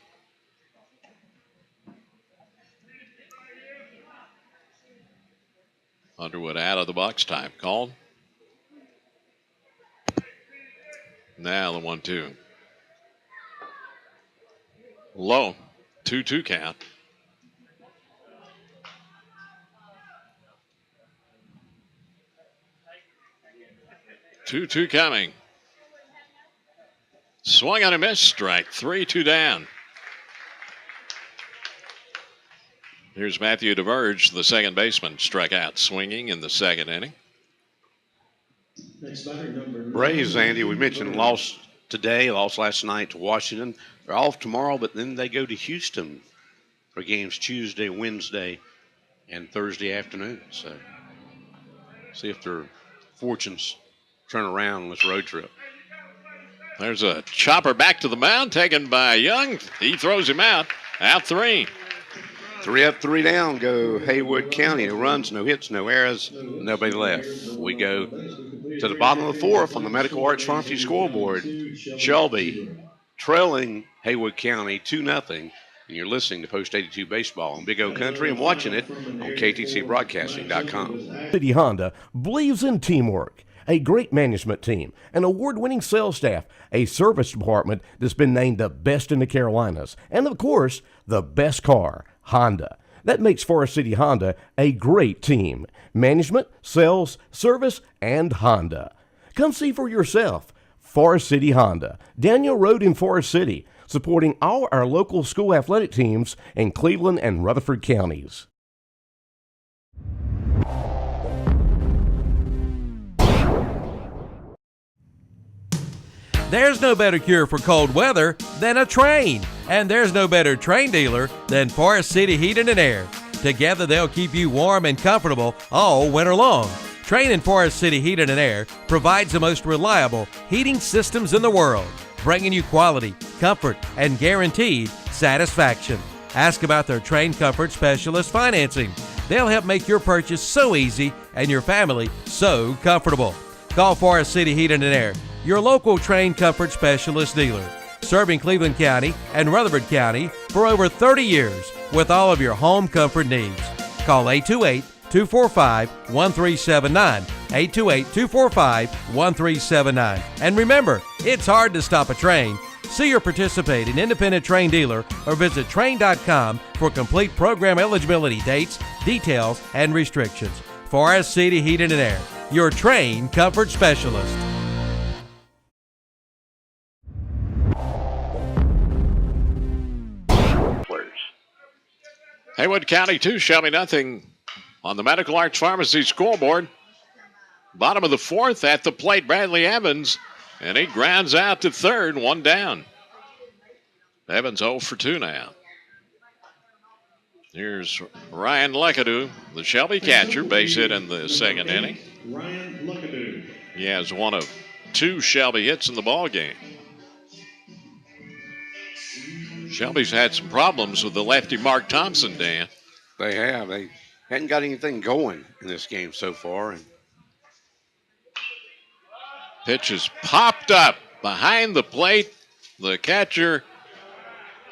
S1: Underwood out of the box, time called. Now the 1-2. Low. 2-2 count. Two coming. Swung on a miss, strike 3, 2 down. Here's Matthew DeVerge, the second baseman, struck out swinging in the second inning.
S2: Braves, Andy, we mentioned lost today, lost last night to Washington. They're off tomorrow, but then they go to Houston for games Tuesday, Wednesday, and Thursday afternoon. So see if their fortunes turn around on this road trip.
S1: There's a chopper back to the mound taken by Young. He throws him out. Out 3.
S2: 3 up, 3 down go Haywood County. No runs, no hits, no errors, nobody left. We go to the bottom of the 4th on the Medical Arts Pharmacy scoreboard. Shelby trailing Haywood County 2-0. And you're listening to Post 82 Baseball on Big O Country and watching it on KTCBroadcasting.com.
S5: City Honda believes in teamwork. A great management team, an award-winning sales staff, a service department that's been named the best in the Carolinas, and of course, the best car, Honda. That makes Forest City Honda a great team. Management, sales, service, and Honda. Come see for yourself. Forest City Honda, Daniel Road in Forest City, supporting all our local school athletic teams in Cleveland and Rutherford counties.
S10: There's no better cure for cold weather than a train. And there's no better train dealer than Forest City Heating and Air. Together they'll keep you warm and comfortable all winter long. Train and Forest City Heating and Air provides the most reliable heating systems in the world, bringing you quality, comfort, and guaranteed satisfaction. Ask about their Train Comfort Specialist financing. They'll help make your purchase so easy and your family so comfortable. Call Forest City Heating and Air, your local Train Comfort Specialist dealer, serving Cleveland County and Rutherford County for over 30 years with all of your home comfort needs. Call 828-245-1379, 828-245-1379. And remember, it's hard to stop a train. See your participating independent train dealer or visit train.com for complete program eligibility dates, details, and restrictions. Forest City Heating and Air, your train comfort specialist.
S1: Haywood County 2, Shelby nothing on the Medical Arts Pharmacy scoreboard. Bottom of the 4th at the plate, Bradley Evans, and he grounds out to third, 1 down. Evans 0 for 2 now. Here's Ryan Luckadoo, the Shelby catcher, base hit in the second inning.
S3: Ryan Luckadoo.
S1: He has one of 2 Shelby hits in the ball game. Shelby's had some problems with the lefty Mark Thompson, Dan.
S2: They have. They hadn't got anything going in this game so far. And
S1: pitch is popped up behind the plate. The catcher,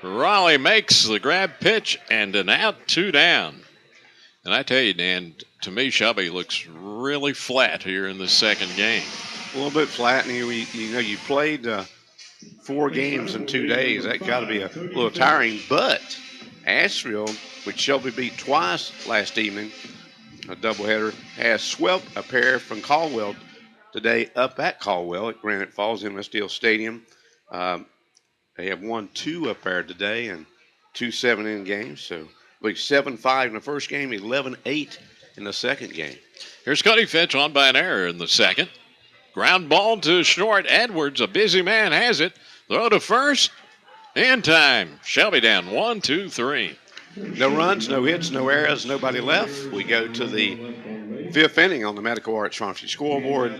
S1: Raleigh, makes the grab pitch and an out, 2 down. And I tell you, Dan, to me, Shelby looks really flat here in the second game.
S2: A little bit flat. And you played 4 games in 2 days. That got to be a little tiring. But Asheville, which Shelby beat twice last evening, a doubleheader, has swept a pair from Caldwell today up at Caldwell at Granite Falls MS Steel Stadium. They have won 2 up there today and 2 7-inning games. So, 7-5 in the first game, 11-8 in the second game.
S1: Here's Cody Fitch on by an error in the second. Ground ball to short. Edwards, a busy man, has it. Throw to first. In time. Shelby down 1, 2, 3.
S2: No runs, no hits, no errors, nobody left. We go to the fifth inning on the Medical Arts Pharmacy scoreboard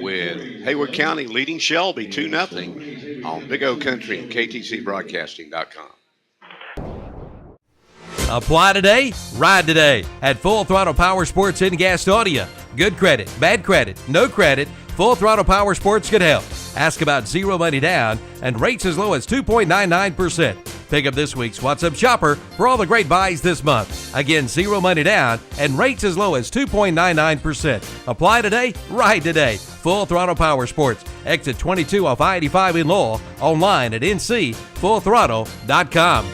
S2: with Haywood County leading Shelby 2-0 on Big O Country and KTCBroadcasting.com.
S10: Apply today, ride today at Full Throttle Power Sports in Gastonia. Good credit, bad credit, no credit, Full Throttle Power Sports could help. Ask about zero money down and rates as low as 2.99%. Pick up this week's What's Up Shopper for all the great buys this month. Again, zero money down and rates as low as 2.99%. Apply today, ride today. Full Throttle Power Sports. Exit 22 off I-85 in Lowell. Online at ncfullthrottle.com.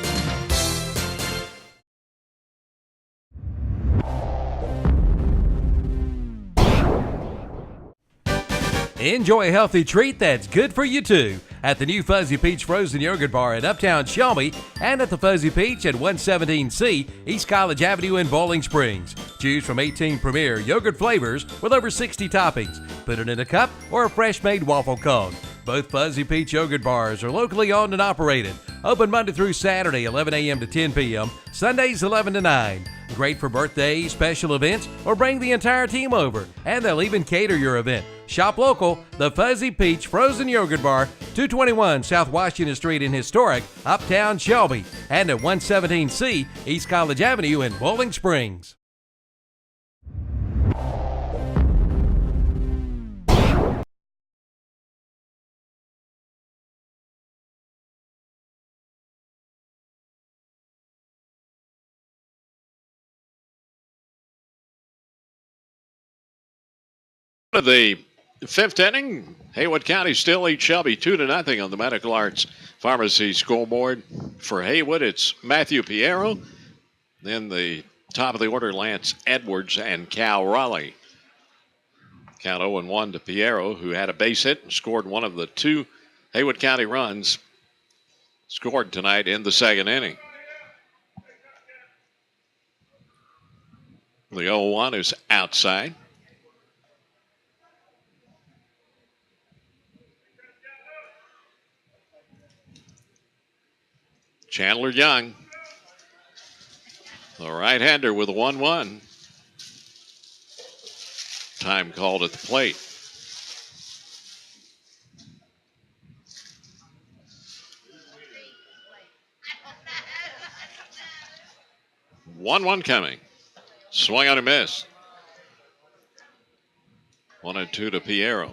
S10: Enjoy a healthy treat that's good for you too at the new Fuzzy Peach Frozen Yogurt Bar in Uptown Shelby and at the Fuzzy Peach at 117C East College Avenue in Bowling Springs. Choose from 18 premier yogurt flavors with over 60 toppings. Put it in a cup or a fresh-made waffle cone. Both Fuzzy Peach Yogurt Bars are locally owned and operated. Open Monday through Saturday, 11 a.m. to 10 p.m., Sundays 11 to 9. Great for birthdays, special events, or bring the entire team over. And they'll even cater your event. Shop local, the Fuzzy Peach Frozen Yogurt Bar, 221 South Washington Street in historic Uptown Shelby, and at 117C East College Avenue in Bowling Springs.
S1: The fifth inning, Haywood County still leads Shelby 2-0 on the Medical Arts Pharmacy scoreboard. For Haywood, it's Matthew Piero. Then the top of the order, Lance Edwards and Cal Raleigh. Count 0-1 to Piero, who had a base hit and scored one of the two Haywood County runs scored tonight in the second inning. The 0-1 is outside. Chandler Young, the right-hander with a 1-1. Time called at the plate. One coming. Swing on a miss. 1-2 to Piero.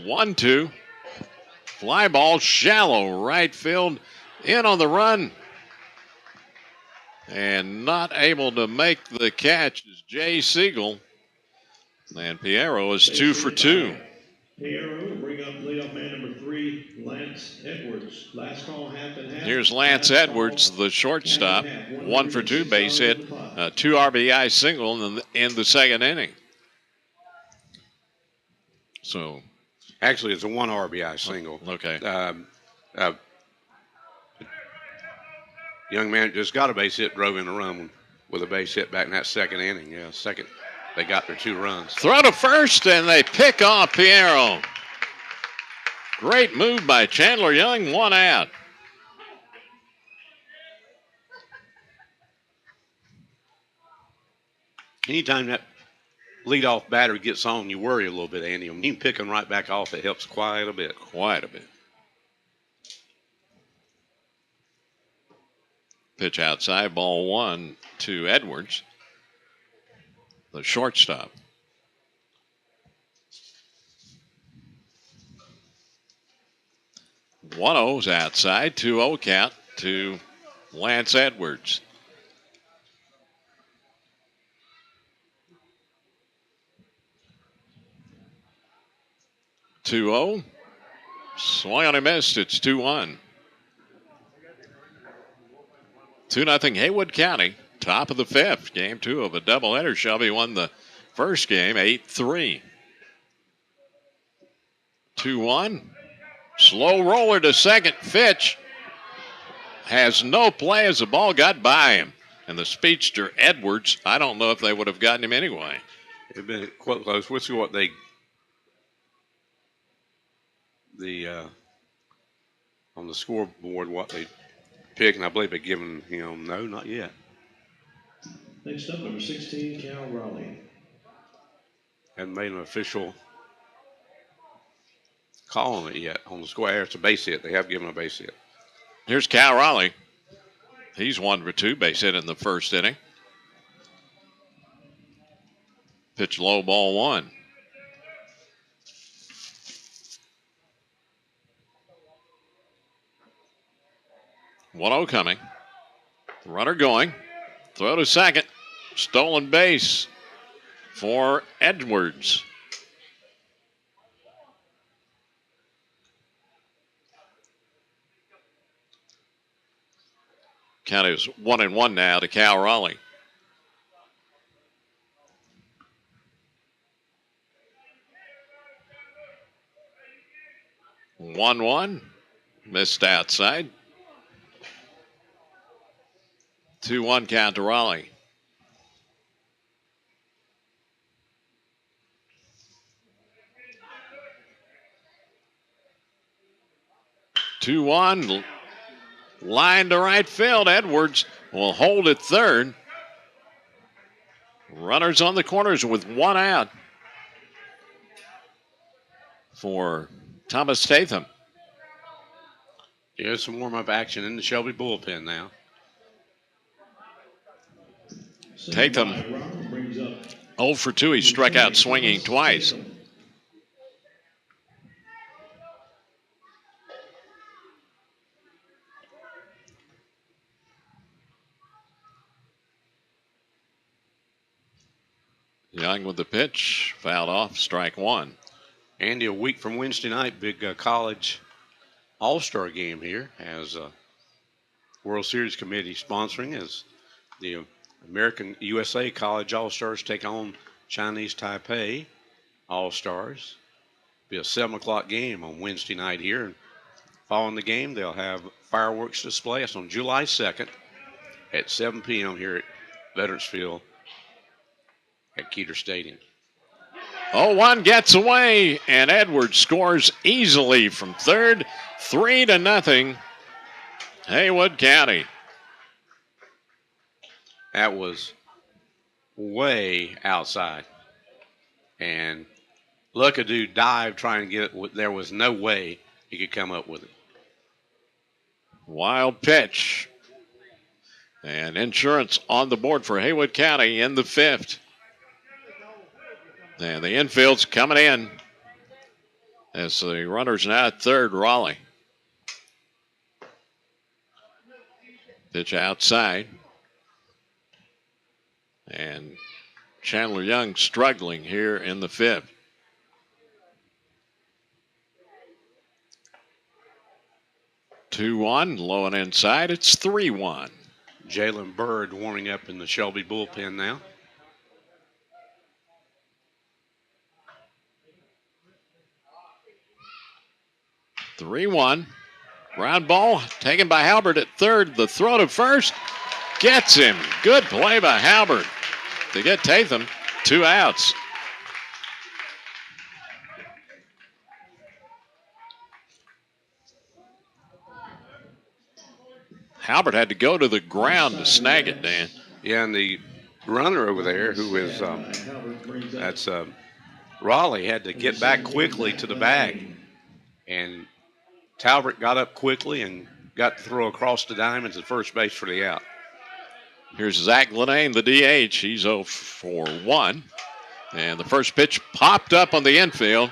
S1: 1-2. Fly ball shallow right field. In on the run. And not able to make the catch is Jay Siegel. And Piero is 2 for 2.
S3: Piero will bring up leadoff man number 3, Lance Edwards. Last call, half and half.
S1: Here's Lance Edwards, the shortstop. 1 for 2 base hit. 2 RBI single in the second inning. So,
S2: actually, it's a 1 RBI single.
S1: Okay.
S2: Young man just got a base hit, drove in a run with a base hit back in that second inning. Yeah, second. They got their 2 runs.
S1: Throw to first, and they pick off Piero. Great move by Chandler Young, 1 out.
S2: Anytime that leadoff batter gets on, you worry a little bit, Andy. When you can pick them right back off, it helps quite a bit.
S1: Quite a bit. Pitch outside, ball 1 to Edwards, the shortstop. 1-0's outside, 2-0 count to Lance Edwards. Swung on and missed. It's 2-1. 2-0 Haywood County. Top of the fifth. Game 2 of a doubleheader. Shelby won the first game 8-3. 2-1. Slow roller to second. Fitch has no play as the ball got by him. And the speedster Edwards, I don't know if they would have gotten him anyway.
S2: It'd been quite close. Let's see what on the scoreboard what they pick, and I believe they're giving him no, not yet.
S3: Next up, number 16, Cal Raleigh.
S2: Hadn't made an official call on it yet on the score. It's a base hit. They have given a base hit.
S1: Here's Cal Raleigh. He's 1 for 2 base hit in the first inning. Pitch low, ball 1. One-0 coming. Runner going. Throw to second. Stolen base for Edwards. Count is 1-1 now to Cal Raleigh. One missed outside. 2-1 count to Raleigh. Two-one. Line to right field. Edwards will hold at third. Runners on the corners with 1 out for Thomas Statham.
S2: Here's some warm-up action in the Shelby bullpen now.
S1: Tatham 0 for 2. He struck out swinging twice. Young with the pitch, fouled off, strike 1.
S2: Andy, a week from Wednesday night, big college all-star game here as World Series Committee sponsoring as the American USA College All-Stars take on Chinese Taipei All-Stars. Be a 7 o'clock game on Wednesday night here. And following the game, they'll have fireworks display. It's on July 2nd at 7 p.m. here at Veterans Field at Keeter Stadium.
S1: 0-1 gets away, and Edwards scores easily from third. 3-0. Haywood County.
S2: That was way outside. And Luckadoo dived trying to get it. There was no way he could come up with it.
S1: Wild pitch. And insurance on the board for Haywood County in the 5th. And the infield's coming in as the runner's now at third, Raleigh. Pitch outside. And Chandler Young struggling here in the 5th. Two-one, low and inside. It's 3-1.
S2: Jalen Bird warming up in the Shelby bullpen now.
S1: Three-one. Ground ball taken by Halbert at third. The throw to first gets him. Good play by Halbert to get Tatham 2 outs. Halbert had to go to the ground to snag it, Dan.
S2: Yeah, and the runner over there, who is Raleigh, had to get back quickly to the bag. And Talbert got up quickly and got to throw across the diamonds at first base for the out.
S1: Here's Zach Lenane, the DH. He's 0 for 1. And the first pitch popped up on the infield.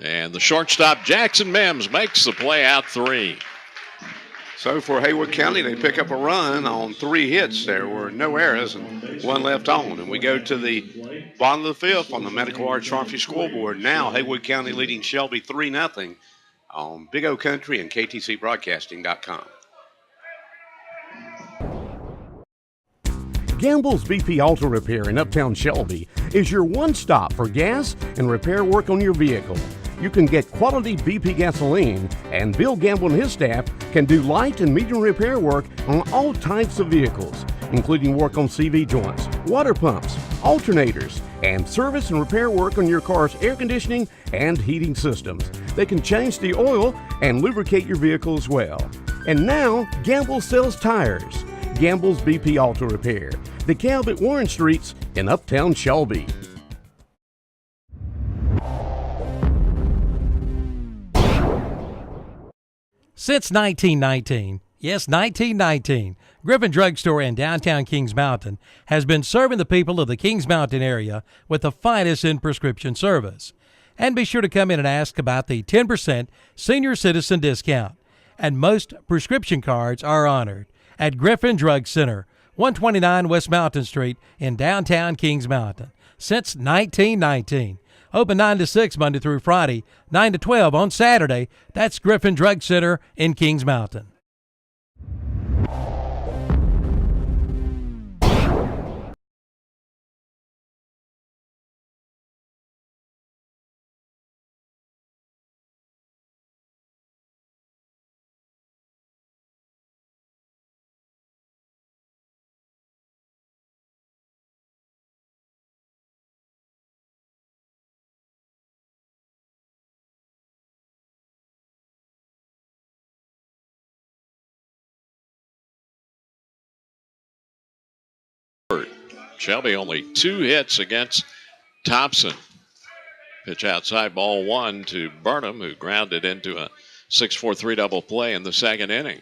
S1: And the shortstop, Jackson Mims, makes the play out 3.
S2: So for Haywood County, they pick up a run on 3 hits. There were no errors and 1 left on. And we go to the bottom of the 5th on the Medical Arts Trophy scoreboard. Now Haywood County leading Shelby 3-0 on Big O Country and KTCBroadcasting.com.
S5: Gamble's BP Auto Repair in Uptown Shelby is your one stop for gas and repair work on your vehicle. You can get quality BP gasoline, and Bill Gamble and his staff can do light and medium repair work on all types of vehicles, including work on CV joints, water pumps, alternators, and service and repair work on your car's air conditioning and heating systems. They can change the oil and lubricate your vehicle as well. And now, Gamble sells tires. Gamble's BP Auto Repair, the Cab at Warren Streets in Uptown Shelby.
S10: Since 1919, yes, 1919, Griffin Drug Store in downtown Kings Mountain has been serving the people of the Kings Mountain area with the finest in prescription service. And be sure to come in and ask about the 10% senior citizen discount. And most prescription cards are honored at Griffin Drug Center, 129 West Mountain Street in downtown Kings Mountain. Since 1919. Open 9 to 6 Monday through Friday, 9 to 12 on Saturday. That's Griffin Drug Center in Kings Mountain.
S1: Shelby only 2 hits against Thompson. Pitch outside, ball 1 to Burnham, who grounded into a 6-4-3 double play in the second inning.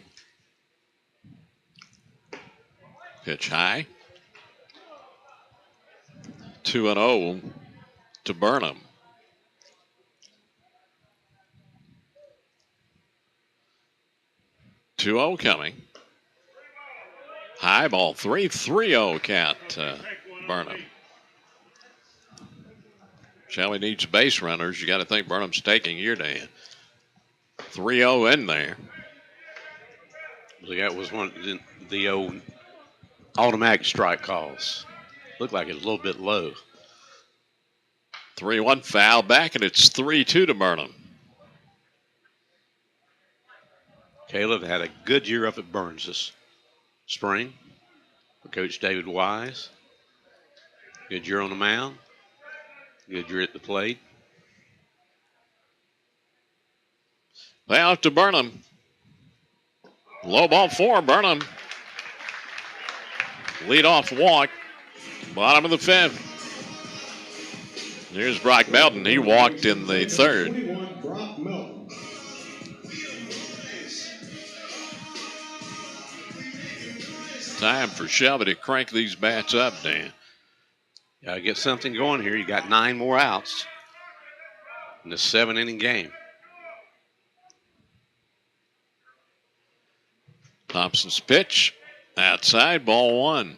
S1: Pitch high. 2-0 to Burnham. Two-0 coming. High ball 3-3-0 count to Burnham. Shelby needs base runners. You got to think Burnham's taking here, Dan. 3-0 in there.
S2: That was one of the old automatic strike calls. Looked like it was a little bit low.
S1: 3-1 foul back, and it's 3-2 to Burnham.
S2: Caleb had a good year up at Burns this spring for Coach David Wise. Good year on the mound. Good year at the plate.
S1: Play out to Burnham. Low ball 4, Burnham. Leadoff walk. Bottom of the 5th. Here's Brock Melton. He walked in the 3rd. Time for Shelby to crank these bats up, Dan.
S2: Got to get something going here. You got 9 more outs in the 7-inning game.
S1: Thompson's pitch. Outside, ball 1.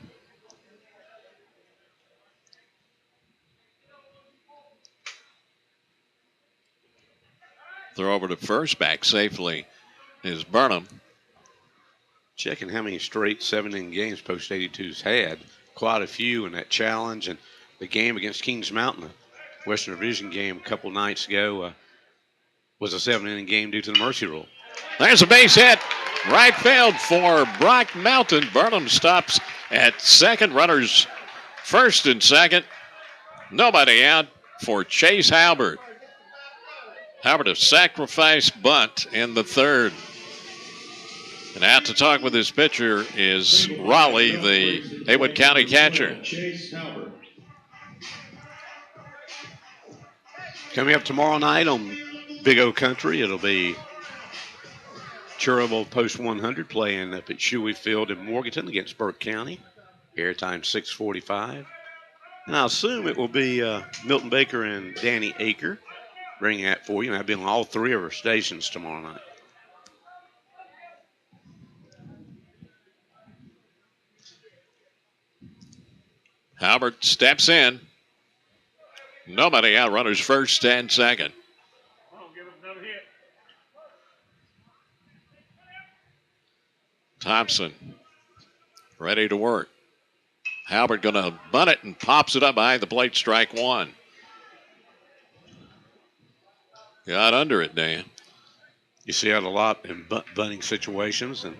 S1: Throw over to first, back safely is Burnham.
S2: Checking how many straight 7-inning games Post 82's had. Quite a few in that challenge. And the game against Kings Mountain, the Western Division game a couple nights ago, was a 7-inning game due to the mercy rule.
S1: There's a base hit. Right field for Brock Melton. Burnham stops at second. Runners first and second. Nobody out for Chase Halbert. Halbert, a sacrifice bunt in the 3rd. And out to talk with his pitcher is Raleigh, the Haywood County catcher.
S2: Coming up tomorrow night on Big O Country, it'll be Cherville Post 100 playing up at Shuey Field in Morganton against Burke County. Airtime 6:45. And I assume it will be Milton Baker and Danny Aker bringing that for you. And I'll be on all 3 of our stations tomorrow night.
S1: Halbert steps in. Nobody out. Runners first and second. Thompson ready to work. Halbert going to bunt it and pops it up behind the plate. Strike 1. Got under it, Dan.
S2: You see that a lot in bunting situations. And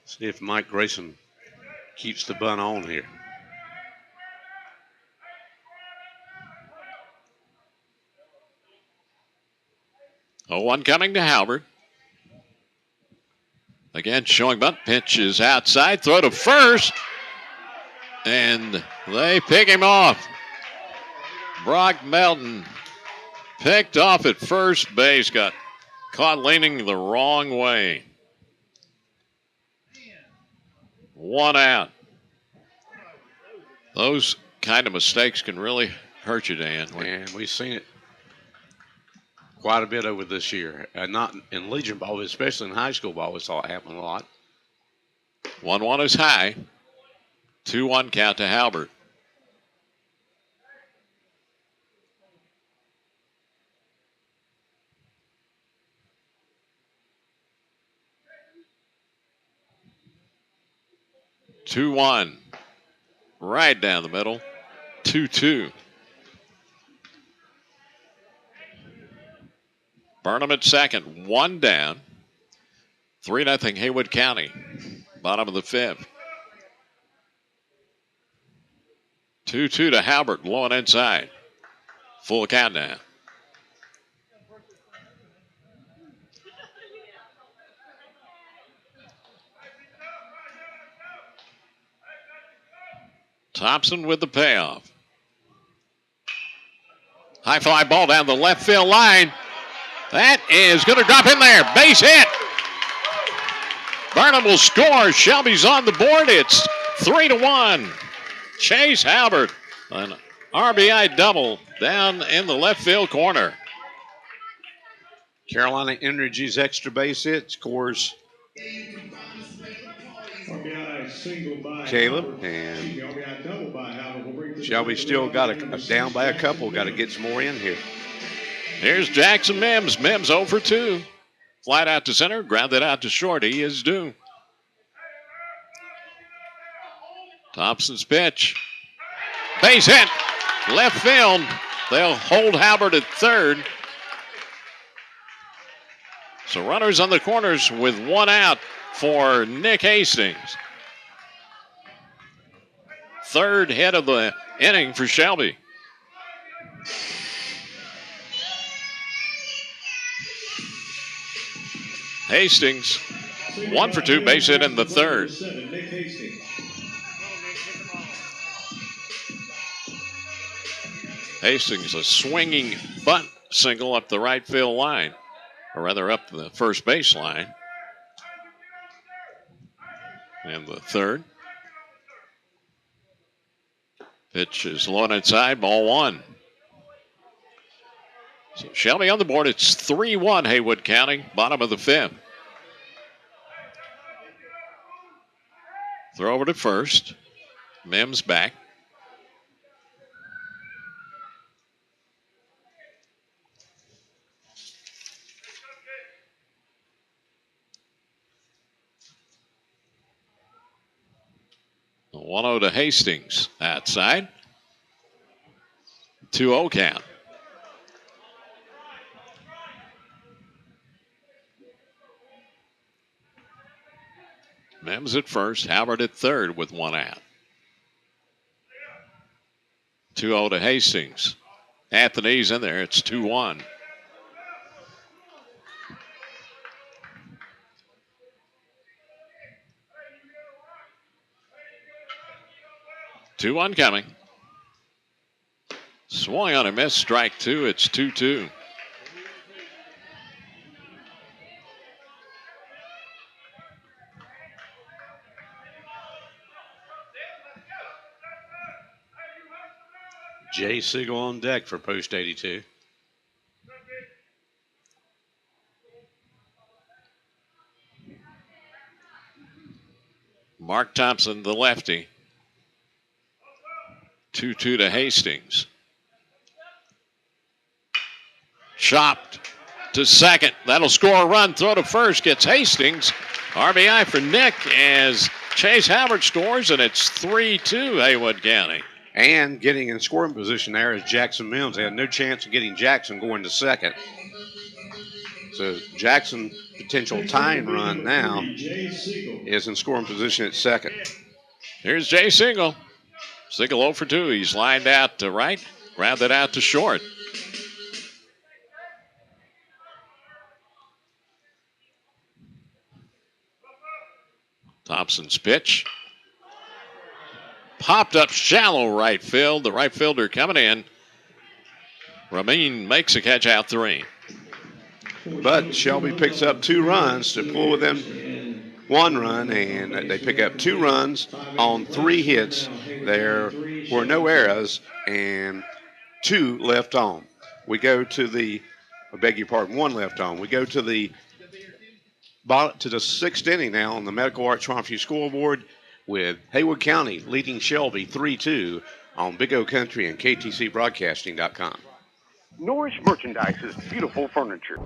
S2: see if Mike Grayson keeps the bunt on here.
S1: 0-1 coming to Halbert. Again, showing bunt. Pitch is outside. Throw to first. And they pick him off. Brock Melton picked off at first base. Got caught leaning the wrong way. 1 out. Those kind of mistakes can really hurt you, Dan.
S2: And we've seen it quite a bit over this year. Not in Legion ball, but especially in high school ball, we saw it happen a lot.
S1: 1-1 is high. 2-1 count to Halbert. Two one, right down the middle. 2-2. Burnham at second, 1 down. 3-0 Haywood County. Bottom of the 5th. 2-2 to Halbert, low and inside. Full count now. Thompson with the payoff. High fly ball down the left field line. That is going to drop in there. Base hit. Burnham will score. Shelby's on the board. It's 3-1. Chase Halbert, an RBI double down in the left field corner.
S2: Carolina Energy's extra base hit scores Caleb, and Shelby still got a down by a couple. Got to get some more in here.
S1: Here's Jackson Mims. Mims 0 for 2. Flat out to center, grounded out to short. He is due. Thompson's pitch. Base hit. Left field. They'll hold Halbert at third. So runners on the corners with 1 out for Nick Hastings. Third hit of the inning for Shelby. Hastings, 1 for 2, base hit in the third. Hastings, a swinging bunt single up the right field line, or rather up the first base line. And the third. Pitch is low and inside, ball 1. So Shelby on the board. It's 3-1 Haywood County, bottom of the 5th. Throw over to first. Mims back. The 1-0 to Hastings outside. 2-0 count. Mims at first, Halbert at third with 1 out. 2-0 to Hastings. Anthony's in there. It's 2-1. Two one coming. Swung on a miss, strike 2. It's 2-2.
S2: Jay Siegel on deck for post 82.
S1: Mark Thompson, the lefty. 2-2 to Hastings. Chopped to second. That'll score a run. Throw to first. Gets Hastings. RBI for Nick as Chase Halbert scores, and it's 3-2 Haywood County.
S2: And getting in scoring position there is Jackson Mims. They had no chance of getting Jackson going to second. So Jackson, potential tying run now, is in scoring position at second.
S1: Here's Jay Siegel. Siegel 0 for 2. He's lined out to right, grounded out to short. Thompson's pitch. Popped up shallow right field. The right fielder coming in. Ramin makes a catch out 3.
S2: But Shelby picks up 2 runs to pull within 1 run, and they pick up 2 runs on 3 hits. There were no errors and 2 left on. We go to the, I beg your pardon, 1 left on. We go to the 6th inning now on the Medical Arts Farmview scoreboard with Haywood County leading Shelby 3-2 on Big O Country and KTCBroadcasting.com.
S12: Norris Merchandise's beautiful furniture.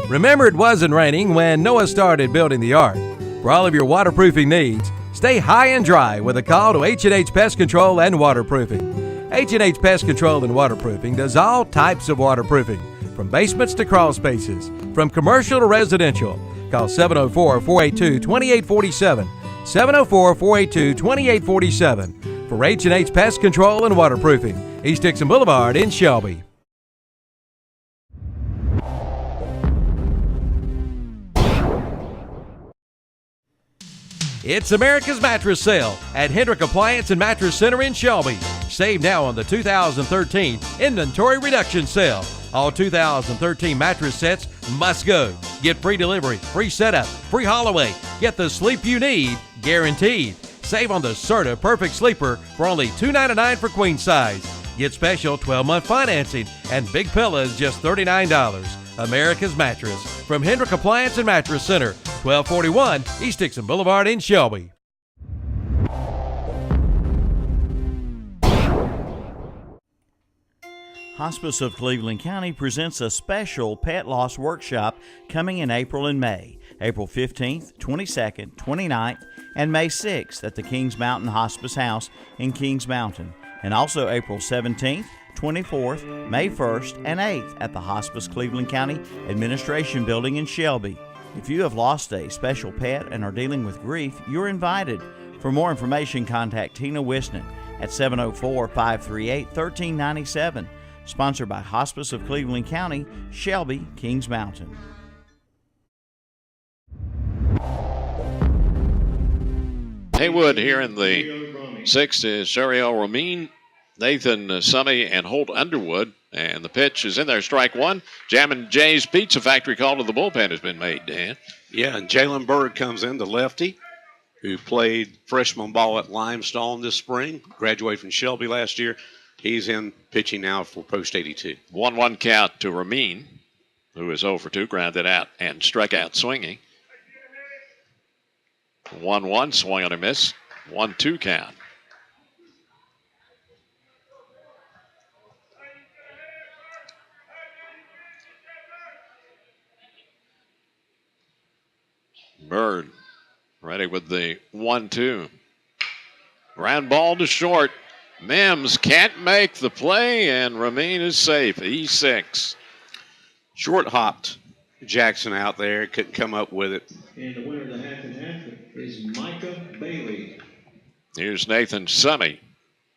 S10: Remember, it wasn't raining when Noah started building the ark. For all of your waterproofing needs, stay high and dry with a call to H&H Pest Control and Waterproofing. H&H Pest Control and Waterproofing does all types of waterproofing, from basements to crawl spaces, from commercial to residential. Call 704-482-2847, 704-482-2847 for H&H Pest Control and Waterproofing, East Dixon Boulevard in Shelby. It's America's Mattress Sale at Hendrick Appliance and Mattress Center in Shelby. Save now on the 2013 Inventory Reduction Sale. All 2013 mattress sets must go. Get free delivery, free setup, free haul away. Get the sleep you need, guaranteed. Save on the Serta Perfect Sleeper for only $299 for queen size. Get special 12-month financing and big pillows just $39. America's Mattress from Hendrick Appliance and Mattress Center, 1241 East Dixon Boulevard in Shelby.
S15: Hospice of Cleveland County presents a special pet loss workshop coming in April and May. April 15th, 22nd, 29th, and May 6th at the Kings Mountain Hospice House in Kings Mountain. And also April 17th, 24th, May 1st, and 8th at the Hospice Cleveland County Administration Building in Shelby. If you have lost a special pet and are dealing with grief, you're invited. For more information, contact Tina Wisnan at 704-538-1397. Sponsored by Hospice of Cleveland County, Shelby, Kings Mountain.
S1: Haywood here in the 6th is Shariel Ramin, Nathan Summy, and Holt Underwood. And the pitch is in there, strike 1. Jammin' Jay's Pizza Factory call to the bullpen has been made, Dan.
S2: Yeah, and Jalen Bird comes in, the lefty, who played freshman ball at Limestone this spring, graduated from Shelby last year. He's in pitching now for Post 82.
S1: 1-1 count to Ramin, who is 0 for 2, grounded out and struck out swinging. 1-1, swing on a miss. 1-2 count. Bird ready with the 1-2. Ground ball to short. Mims can't make the play, and Ramin is safe. E6.
S2: Short hopped Jackson out there, couldn't come up with it.
S3: And the winner of the half and half is Micah Bailey.
S1: Here's Nathan Summy.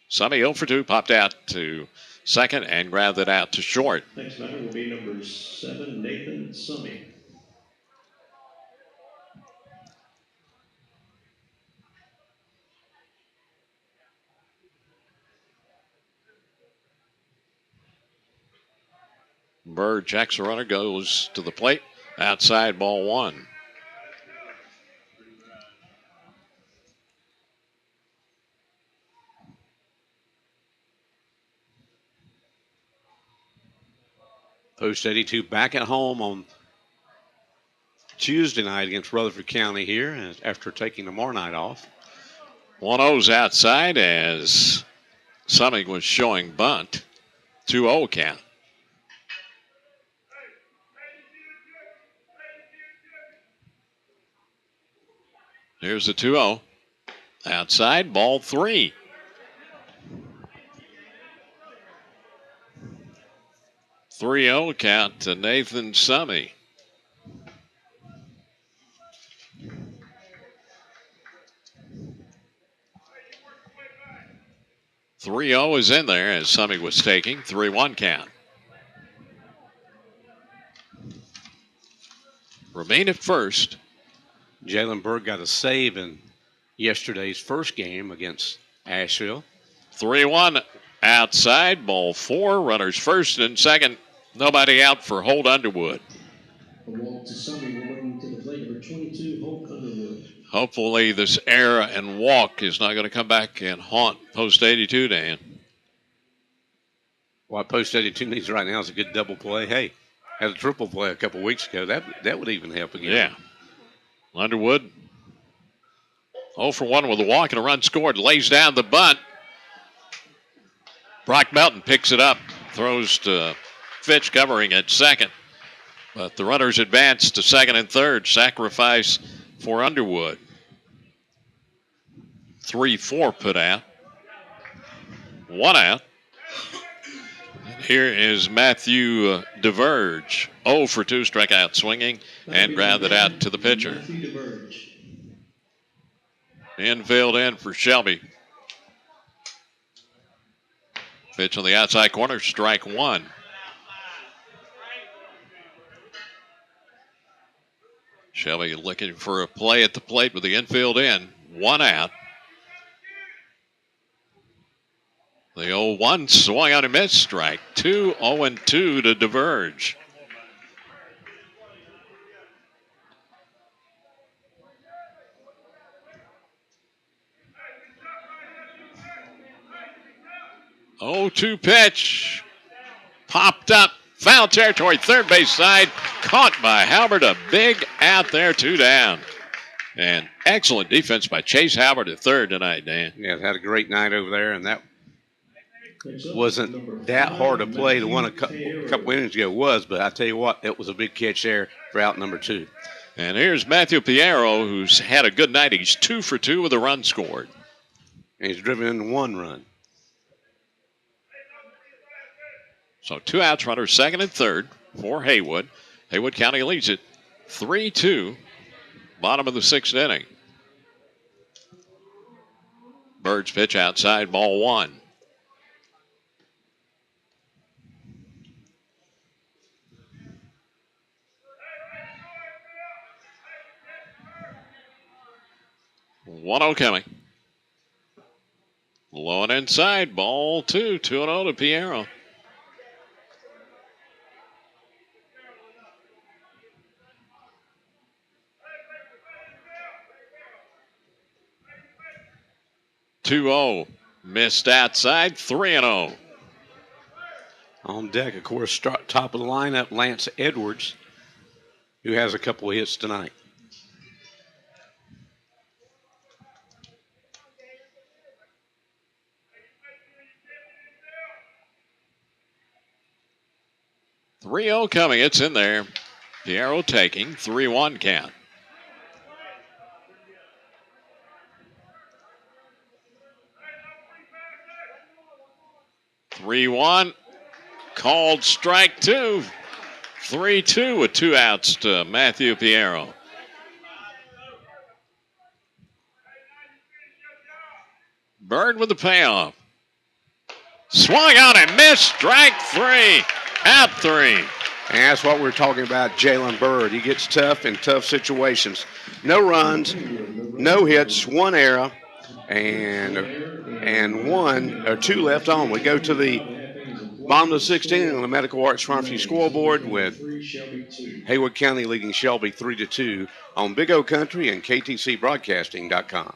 S1: Summy 0 for 2, popped out to second and grounded out to short.
S3: Next batter will be number 7, Nathan Summy.
S1: Bird checks the runner, goes to the plate. Outside, ball 1.
S2: Post 82 back at home on Tuesday night against Rutherford County here after taking tomorrow night off.
S1: 1-0's outside as Summing was showing bunt. 2-0 count. Here's the 2-0. Outside, ball 3. Three-0 count to Nathan Summy. .30 is in there as Summy was taking. 3-1 count. Remain at first.
S2: Jalen Bird got a save in yesterday's first game against Asheville.
S1: 3-1 outside, ball 4. Runners first and second. Nobody out for Holt Underwood.
S3: A walk to Summey will bring to the plate number 22, Holt Underwood.
S1: Hopefully this error and walk is not going to come back and haunt Post 82, Dan.
S2: What Post 82 needs right now is a good double play. Hey, had a triple play a couple weeks ago. That would even help again.
S1: Yeah. Underwood 0 for 1 with a walk and a run scored. Lays down the bunt. Brock Melton picks it up. Throws to Fitch covering at second. But the runners advance to second and third. Sacrifice for Underwood. 3-4 put out. 1 out. Here is Matthew DeVerge. 0 for 2, strikeout swinging and grounded out to the pitcher. Infield in for Shelby. Pitch on the outside corner, strike 1. Shelby looking for a play at the plate with the infield in. 1 out. The 0-1 swung out and missed, strike 2, 0-2 to DeVerge. Oh, 2 pitch. Popped up. Foul territory, third base side. Caught by Halbert. A big out there, 2 down. And excellent defense by Chase Halbert at third tonight, Dan.
S2: Yeah, had a great night over there, and that wasn't that hard to play. The one a couple innings ago was, but I tell you what, it was a big catch there for out number 2.
S1: And here's Matthew Piero, who's had a good night. He's 2 for 2 with a run scored.
S2: And he's driven in 1 run.
S1: So 2 outs, runners second and third for Haywood. Haywood County leads it 3-2, bottom of the 6th inning. Bird's pitch outside, ball 1. One-0 coming. Low and inside, ball 2, 2-0 to Piero. Missed outside, 3-0.
S2: On deck, of course, top of the lineup, Lance Edwards, who has a couple of hits tonight.
S1: .3-0 coming, it's in there. Piero taking, 3-1 count. .3-1, called strike 2. 3-2 with 2 outs to Matthew Piero. Bird with the payoff. Swung on and missed, strike 3. Out 3.
S2: And that's what we're talking about, Jalen Bird. He gets tough in tough situations. No runs, no hits, 1 error, and 1 or 2 left on. We go to the bottom of the 16 on the Medical Arts Pharmacy scoreboard with Haywood County leading Shelby 3-2 on Big O Country and KTCBroadcasting.com.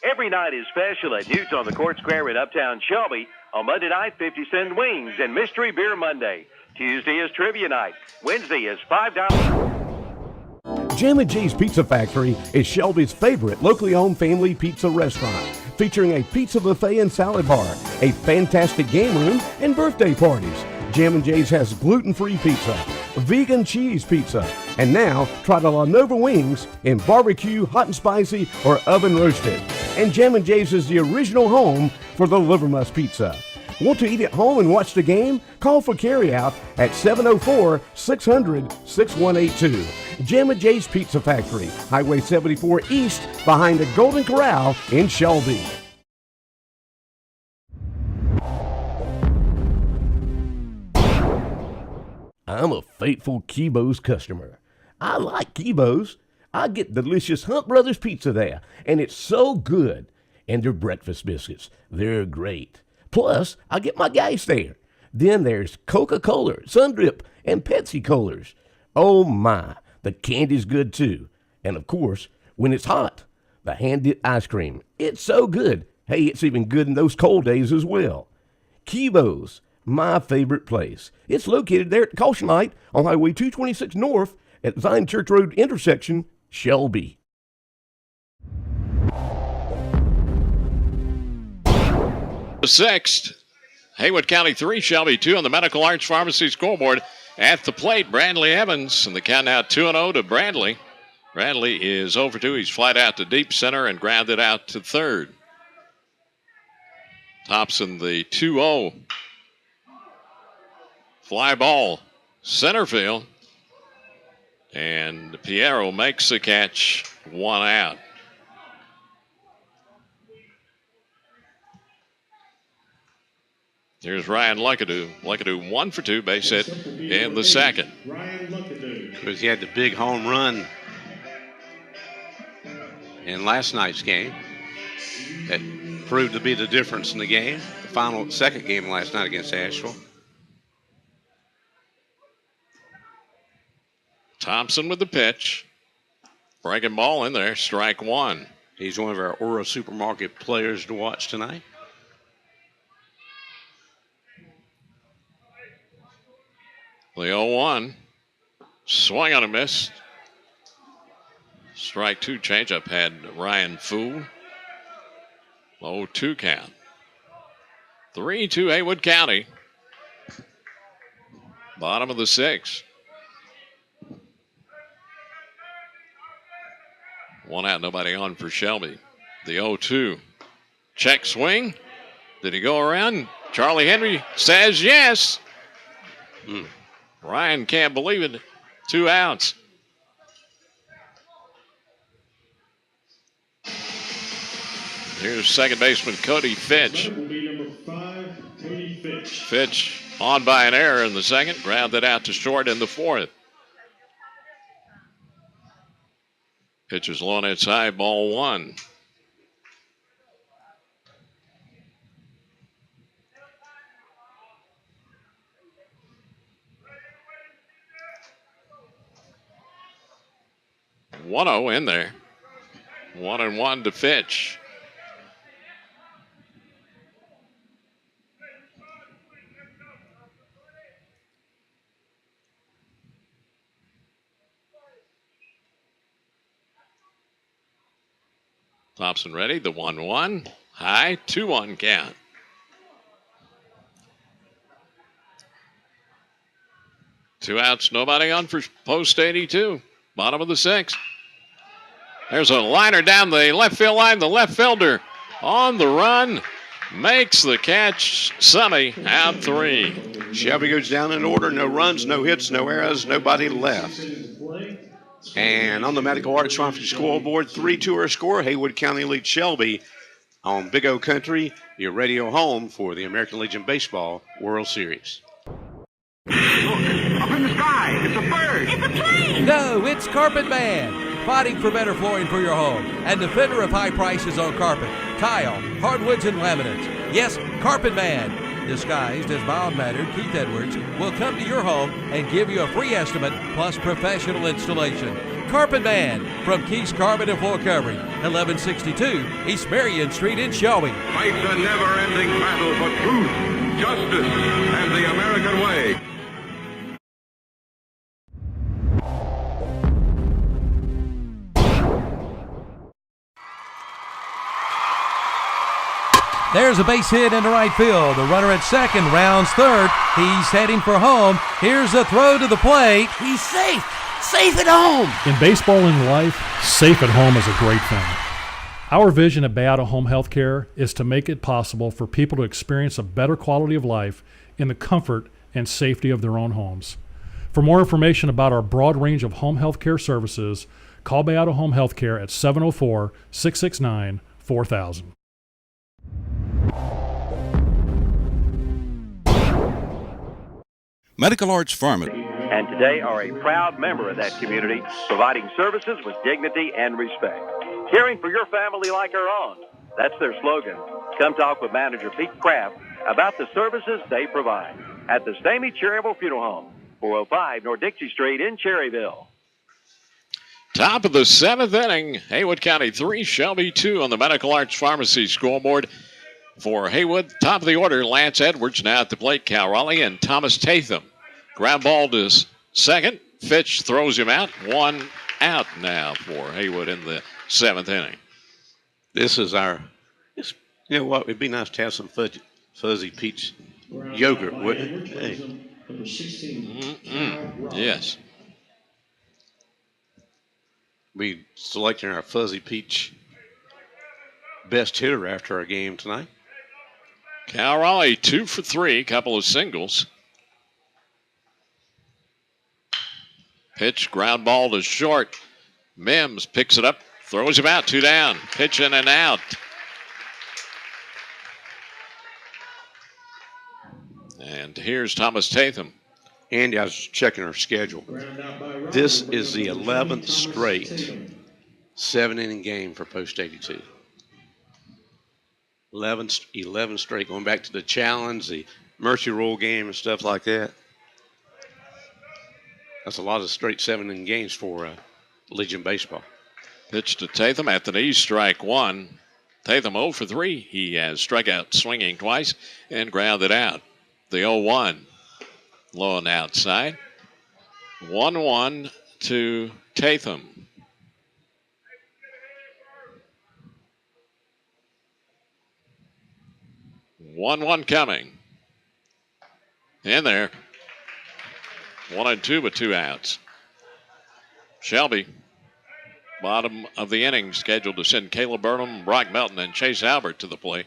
S4: Every night is special at Newt's on the Court Square in Uptown Shelby. On Monday night, 50-cent wings and Mystery Beer Monday. Tuesday is Trivia Night. Wednesday is $5.
S5: Jam & J's Pizza Factory is Shelby's favorite locally owned family pizza restaurant, featuring a pizza buffet and salad bar, a fantastic game room, and birthday parties. Jam & J's has gluten-free pizza, vegan cheese pizza, and now try the La Nova wings in barbecue, hot and spicy, or oven roasted. And Jam & J's is the original home for the Livermus pizza. Want to eat at home and watch the game? Call for carryout at 704-600-6182. Jam & J's Pizza Factory, Highway 74 East, behind the Golden Corral in Shelby. I'm a faithful Kibo's customer. I like Kibo's. I get delicious Hunt Brothers pizza there, and it's so good. And their breakfast biscuits, they're great. Plus, I get my gas there. Then there's Coca-Cola, Sundrip, and Pepsi Colas. Oh my, the candy's good too. And of course, when it's hot, the hand-dipped ice cream. It's so good. Hey, it's even good in those cold days as well. Kibo's, my favorite place. It's located there at Caution Light on Highway 226 North at Zion Church Road intersection, Shelby.
S1: The sixth, Haywood County 3, Shelby 2 on the Medical Arts Pharmacy scoreboard. At the plate, Bradley Evans, and the count now 2-0 to Bradley. Bradley is over 2. He's flied out to deep center and grounded out to third. Thompson, the 2-0. Fly ball, center field. And Piero makes the catch, 1 out. Here's Ryan Luckadoo. Luckadoo 1 for 2, base hit in the second.
S2: Because he had the big home run in last night's game. That proved to be the difference in the game. The second game last night against Asheville.
S1: Thompson with the pitch. Breaking ball in there, strike 1.
S2: He's one of our Oro Supermarket players to watch tonight.
S1: The 0-1. Swing on a miss. Strike 2 changeup had Ryan Fool. Low 2 count. 3-2 Haywood County. Bottom of the 6th. 1 out, nobody on for Shelby. The 0-2. Check swing. Did he go around? Charlie Henry says yes. Ryan can't believe it. 2 outs. Here's second baseman Cody Fitch.
S3: That will be number 5, Cody Fitch.
S1: Fitch on by an error in the second, grounded out to short in the 4th. Pitcher's low on its high, ball 1. (1-0) in there. 1-1 to Fitch. Thompson ready, the 1-1. High, 2-1 count. Two outs, nobody on for post 82. Bottom of the 6th. There's a liner down the left field line. The left fielder on the run makes the catch. Summy out 3.
S2: Shelby goes down in order. No runs, no hits, no errors, nobody left. And on the Medical Arts Pharmacy scoreboard, 3-2 our score. Haywood County leads Shelby on Big O Country, your radio home for the American Legion Baseball World Series.
S16: Look, up in the sky, it's a bird. It's a plane.
S10: No, it's Carpet Man, fighting for better flooring for your home and defender of high prices on carpet, tile, hardwoods, and laminates. Yes, Carpet Man, disguised as mild-mannered Keith Edwards, will come to your home and give you a free estimate plus professional installation. Carpet Man from Keith's Carpet and Floor Covering, 1162 East Marion Street in Shelby.
S16: Fights a never-ending battle for truth, justice, and the American way.
S10: There's a base hit into right field. The runner at second rounds third. He's heading for home. Here's a throw to the plate.
S5: He's safe. Safe at home.
S17: In baseball and life, safe at home is a great thing. Our vision at Bay Auto Home Healthcare is to make it possible for people to experience a better quality of life in the comfort and safety of their own homes. For more information about our broad range of home health care services, call Bay Auto Home Healthcare at 704-669-4000.
S18: Medical Arts Pharmacy.
S4: and today are a proud member of that community, providing services with dignity and respect. Caring for your family like our own. That's their slogan. Come talk with Manager Pete Kraft about the services they provide at the Stamey Cherryville Funeral Home, 405 North Dixie Street in Cherryville.
S1: Top of the 7th inning, Haywood County 3, Shelby 2 on the Medical Arts Pharmacy scoreboard. For Haywood, top of the order, Lance Edwards now at the plate, Cal Raleigh and Thomas Tatham. Ground ball to second. Fitch throws him out. 1 out now for Haywood in the 7th inning.
S2: This is you know what? It'd be nice to have some fuzzy peach yogurt, wouldn't it? Hey.
S3: Number 16.
S1: Yes.
S2: We selecting our fuzzy peach best hitter after our game tonight.
S1: Cal Raleigh 2 for 3, couple of singles. Pitch, ground ball to short. Mims picks it up, throws him out, 2 down. Pitch in and out. And here's Thomas Tatham.
S2: Andy, I was checking our schedule. This is the 11th straight 7-inning game for Post 82. 11 straight, going back to the challenge, the Mercy Rule game and stuff like that. That's a lot of straight 7-inning games for Legion baseball.
S1: Pitch to Tatham at the knee, strike 1. Tatham 0 for 3. He has struck out swinging twice and grounded out. The 0-1. Low and outside. 1-1 to Tatham. One coming. In there. 1-2 with 2 outs. Shelby, bottom of the inning, scheduled to send Caleb Burnham, Brock Melton, and Chase Albert to the plate.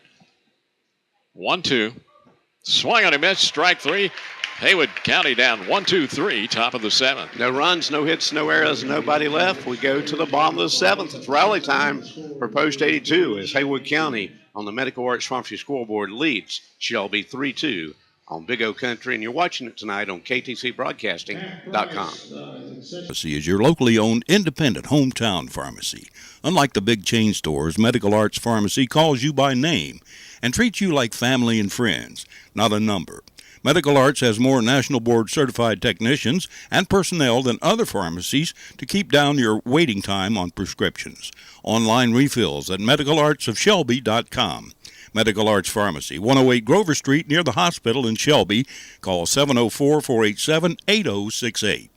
S1: 1-2. Swung on a miss, strike 3. Haywood County down 1-2-3, top of the 7th.
S2: No runs, no hits, no errors, nobody left. We go to the bottom of the 7th. It's rally time for Post 82 as Haywood County on the Medical Arts Pharmacy scoreboard leads Shelby 3-2 on Big O Country, and you're watching it tonight on KTCBroadcasting.com.
S18: Pharmacy is your locally owned independent hometown pharmacy. Unlike the big chain stores, Medical Arts Pharmacy calls you by name and treats you like family and friends, not a number. Medical Arts has more National Board certified technicians and personnel than other pharmacies to keep down your waiting time on prescriptions. Online refills at medicalartsofshelby.com. Medical Arts Pharmacy, 108 Grover Street near the hospital in Shelby. Call 704-487-8068.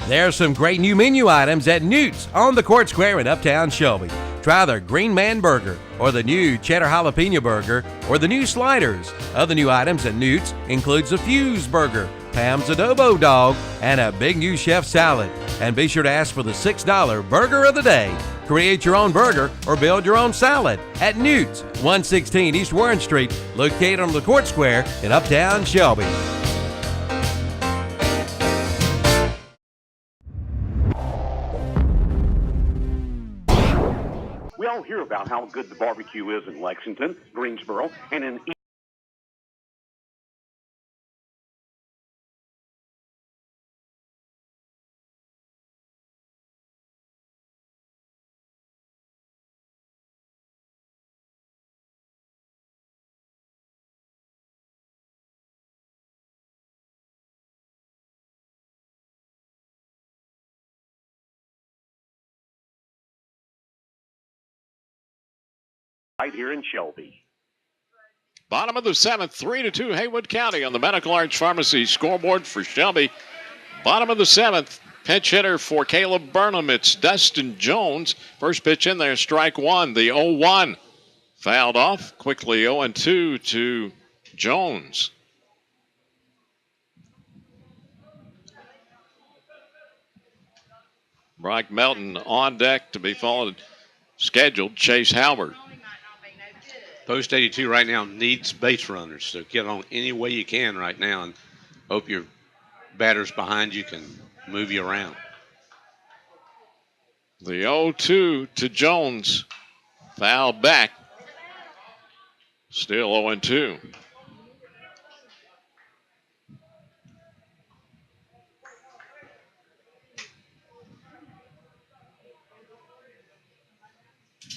S10: There's some great new menu items at Newt's on the Court Square in Uptown Shelby. Try their Green Man Burger, or the new Cheddar Jalapeno Burger, or the new sliders. Other new items at Newt's includes a Fuse Burger, Pam's Adobo Dog, and a big new chef salad. And be sure to ask for the $6 Burger of the Day. Create your own burger or build your own salad at Newt's, 116 East Warren Street, located on the Court Square in Uptown Shelby.
S12: We all hear about how good the barbecue is in Lexington, Greensboro, and in right here in Shelby.
S1: Bottom of the 7th, 3-2 Haywood County on the Medical Arts Pharmacy scoreboard for Shelby. Bottom of the 7th, pinch hitter for Caleb Burnham. It's Dustin Jones. First pitch in there, strike 1. The 0-1 fouled off. Quickly 0-2 to Jones. Brock Melton on deck to be followed. Scheduled Chase Halbert.
S2: Post 82 right now needs base runners, so get on any way you can right now and hope your batters behind you can move you around.
S1: The 0-2 to Jones. Foul back. Still 0-2.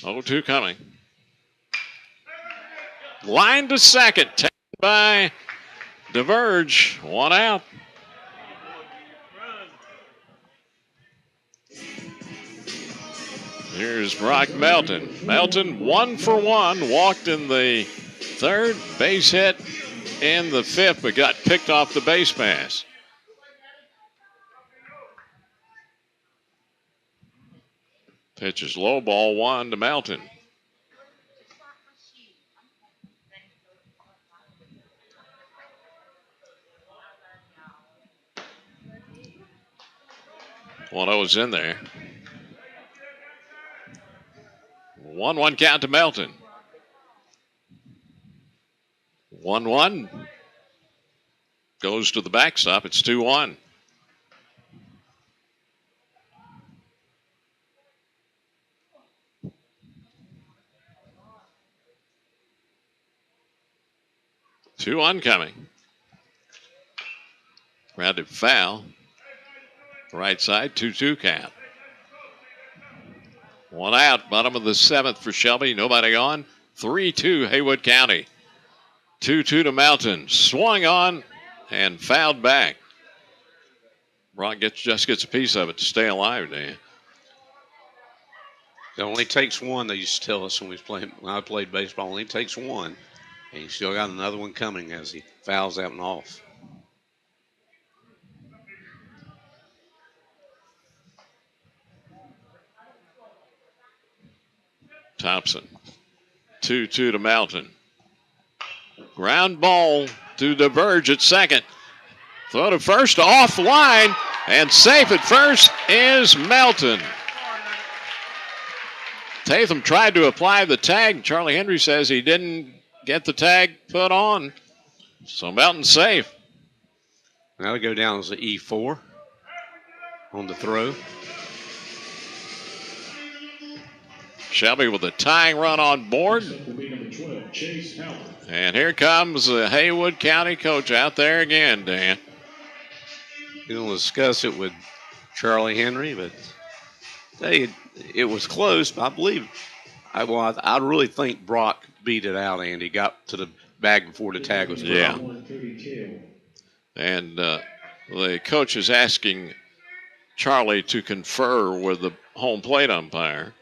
S1: Oh, 2 coming. Line to second. Taken by DeVerge. 1 out. Here's Brock Melton. Melton 1 for 1. Walked in the third. Base hit in the fifth, but got picked off the base pass. Pitch is low, ball 1 to Melton. One is in there. 1-1 count to Melton. 1-1 goes to the backstop. It's 2-1. Two oncoming. Grounded foul. Right side, 2-2 count. 1 out, bottom of the 7th for Shelby. Nobody on. 3-2 Haywood County. 2-2 to Mountain. Swung on and fouled back. Brock just gets a piece of it to stay alive, Dan.
S2: It only takes one, they used to tell us when I played baseball. It only takes one. And he's still got another one coming as he fouls that one off.
S1: Thompson. 2-2 to Mountain. Ground ball to DeVerge at second. Throw to first, offline, and safe at first is Melton. Tatham tried to apply the tag. Charlie Henry says he didn't get the tag put on. So Melton's safe.
S2: That'll go down as the E4 on the throw.
S1: Shelby with a tying run on board. And here comes the Haywood County coach out there again, Dan.
S2: We'll discuss it with Charlie Henry, but it was close. I believe, I really think Brock beat it out, Andy. Got to the bag before the tag was put on.
S1: And the coach is asking Charlie to confer with the home plate umpire,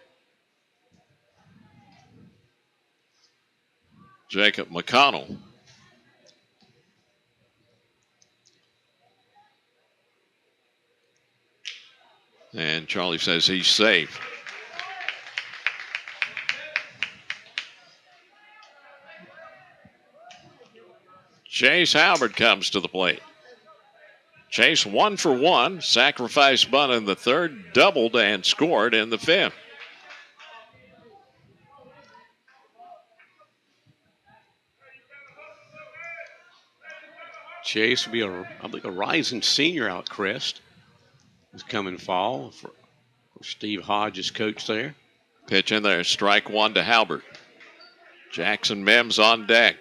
S1: Jacob McConnell. And Charlie says he's safe. Chase Halbert comes to the plate. Chase 1 for 1, sacrifice bunt in the third, doubled and scored in the fifth.
S2: Chase will be I think a rising senior out Crest. This coming fall for Steve Hodges' coach there.
S1: Pitch in there, strike 1 to Halbert. Jackson Mims on deck.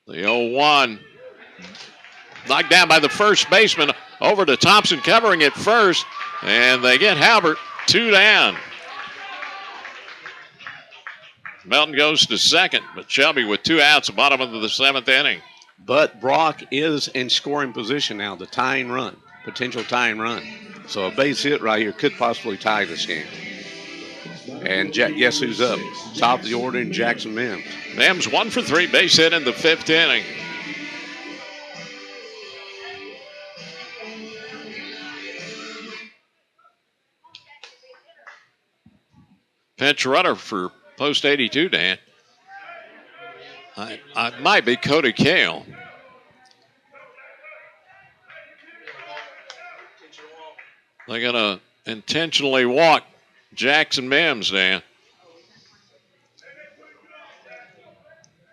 S1: The 0-1 knocked down by the first baseman over to Thompson covering it first, and they get Halbert 2 down. Melton goes to second, but Shelby with 2 outs, bottom of the 7th inning.
S2: But Brock is in scoring position now, the tying run, potential tying run. So a base hit right here could possibly tie this game. And guess who's up? Top of the order in Jackson Mims.
S1: Mims 1 for 3, base hit in the 5th inning. Pinch runner for post 82, Dan. I might be Cody Kale. They're going to intentionally walk Jackson Mims, Dan.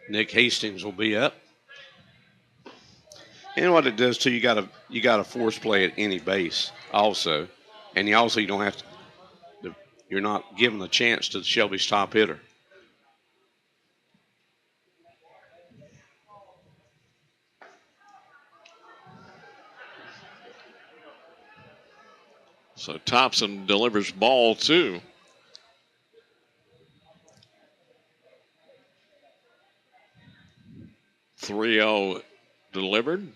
S2: Nick Hastings will be up. And what it does too, you got to force play at any base also, and you don't have to. you're not giving a chance to Shelby's top hitter.
S1: So Thompson delivers ball 2. .30 delivered.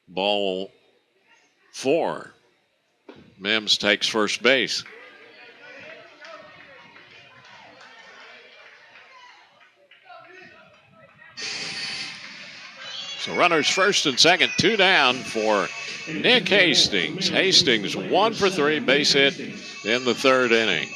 S1: Ball 4. Mims takes first base. So runners first and second, 2 down for Nick Hastings. Hastings 1 for 3, base hit in the 3rd inning.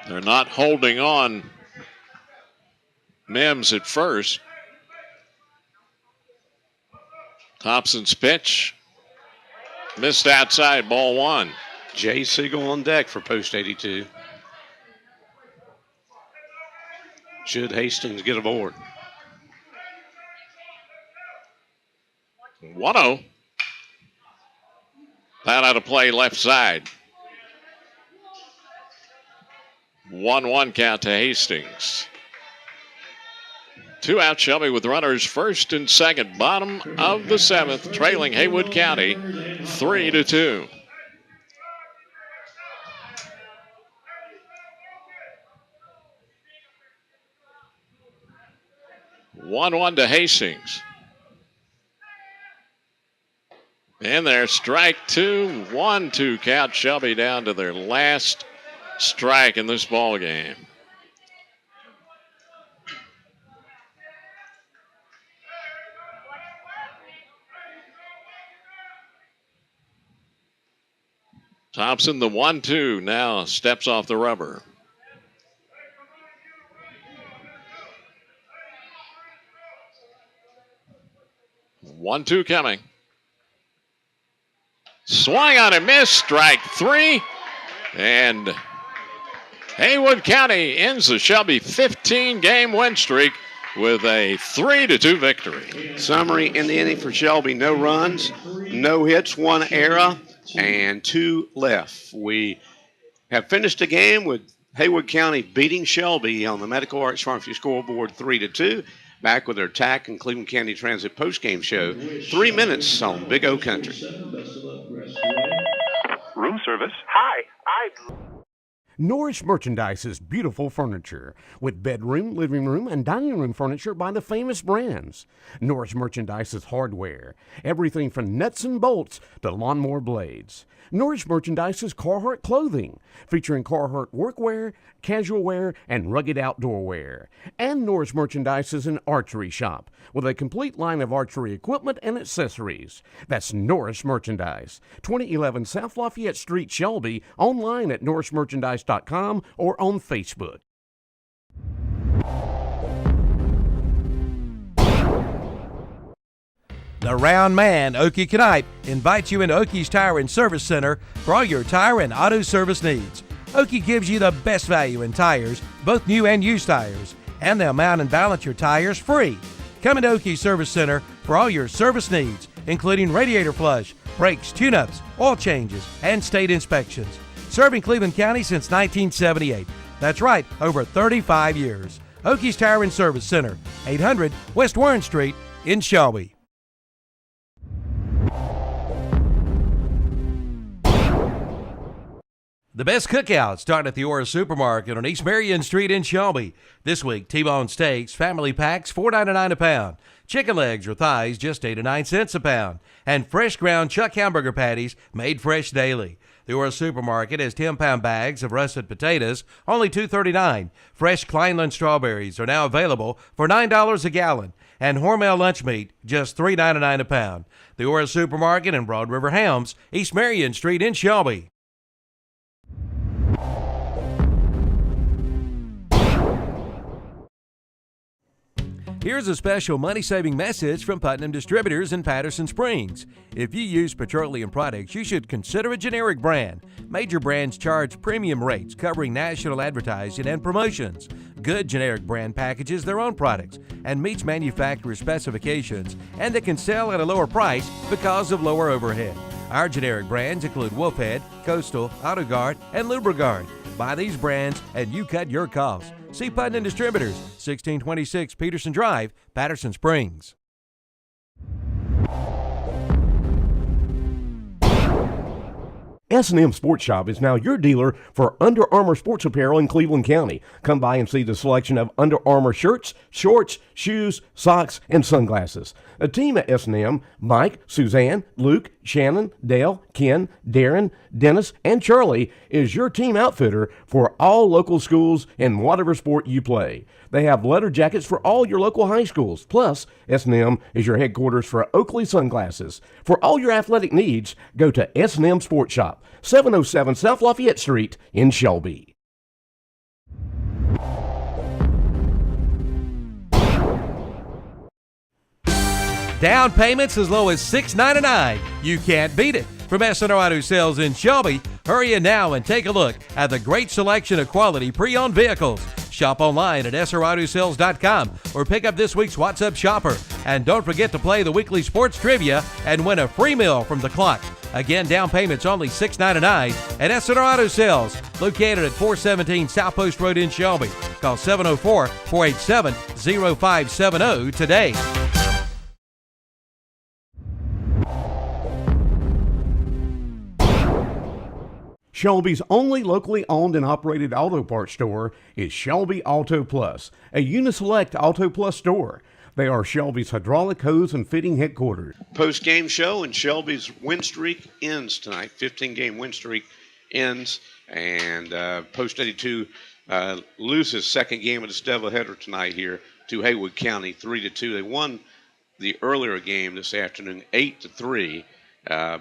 S1: They're not holding on Mims at first. Thompson's pitch missed outside, ball 1.
S2: Jay Siegel on deck for post 82. Should Hastings get aboard?
S1: 1-0. That out of play left side. 1-1 count to Hastings. 2 out Shelby with runners first and second. Bottom of the 7th, trailing Haywood County 3-2. One to Hastings. And there, strike 2, 1-2 count. Shelby down to their last strike in this ball game. Thompson, the 1-2, now steps off the rubber. One, 2 coming. Swung on and missed, strike 3. And Haywood County ends the Shelby 15-game win streak with a 3-2 victory.
S2: Summary in the inning for Shelby: no runs, no hits, 1 error, and 2 left. We have finished the game with Haywood County beating Shelby on the Medical Arts Pharmacy scoreboard 3-2. Back with their TAC and Cleveland County Transit postgame show. 3 minutes on Big O Country.
S11: Room service.
S12: Hi,
S5: Norris Merchandise's beautiful furniture with bedroom, living room, and dining room furniture by the famous brands. Norris Merchandise's hardware, everything from nuts and bolts to lawnmower blades. Norris Merchandise's Carhartt clothing, featuring Carhartt workwear, casual wear, and rugged outdoor wear. And Norris Merchandise is an archery shop with a complete line of archery equipment and accessories. That's Norris Merchandise, 2011 South Lafayette Street, Shelby, online at norrismerchandise.com or on Facebook.
S10: The Round Man, Okie Knipe, invites you into Okie's Tire and Service Center for all your tire and auto service needs. Okie gives you the best value in tires, both new and used tires, and they'll mount and balance your tires free. Come into Okie's Service Center for all your service needs, including radiator flush, brakes, tune-ups, oil changes, and state inspections. Serving Cleveland County since 1978. That's right, over 35 years. Okie's Tire and Service Center, 800 West Warren Street in Shelby. The best cookout starting at the Ora Supermarket on East Marion Street in Shelby. This week, T-bone steaks, family packs, $4.99 a pound. Chicken legs or thighs, just 89 cents a pound. And fresh ground chuck hamburger patties, made fresh daily. The Ora Supermarket has 10-pound bags of russet potatoes, only $2.39. Fresh Kleinland strawberries are now available for $9 a gallon. And Hormel lunch meat, just $3.99 a pound. The Ora Supermarket in Broad River Helms, East Marion Street in Shelby. Here's a special money-saving message from Putnam Distributors in Patterson Springs. If you use petroleum products, you should consider a generic brand. Major brands charge premium rates covering national advertising and promotions. Good generic brand packages their own products and meets manufacturer specifications, and they can sell at a lower price because of lower overhead. Our generic brands include Wolfhead, Coastal, AutoGuard, and Lubriguard. Buy these brands and you cut your costs. See Putnam Distributors, 1626 Peterson Drive, Patterson Springs.
S5: S&M Sports Shop is now your dealer for Under Armour sports apparel in Cleveland County. Come by and see the selection of Under Armour shirts, shorts, shoes, socks, and sunglasses. A team at S&M, Mike, Suzanne, Luke, Shannon, Dale, Ken, Darren, Dennis, and Charlie, is your team outfitter for all local schools in whatever sport you play. They have letter jackets for all your local high schools. Plus, S&M is your headquarters for Oakley Sunglasses. For all your athletic needs, go to S&M Sports Shop, 707 South Lafayette Street in Shelby.
S10: Down payments as low as $6.99. You can't beat it. From S&R Auto Sales in Shelby, hurry in now and take a look at the great selection of quality pre-owned vehicles. Shop online at srautosales.com or pick up this week's What's Up Shopper. And don't forget to play the weekly sports trivia and win a free meal from the clock. Again, down payments only $6.99 at S&R Auto Sales, located at 417 South Post Road in Shelby. Call 704-487-0570 today.
S5: Shelby's only locally owned and operated auto parts store is Shelby Auto Plus, a Uniselect Auto Plus store. They are Shelby's hydraulic hose and fitting headquarters.
S2: Post-game show, and Shelby's win streak ends tonight. 15-game win streak ends, and Post 82 loses second game of this doubleheader tonight here to Haywood County, 3-2. They won the earlier game this afternoon, 8-3,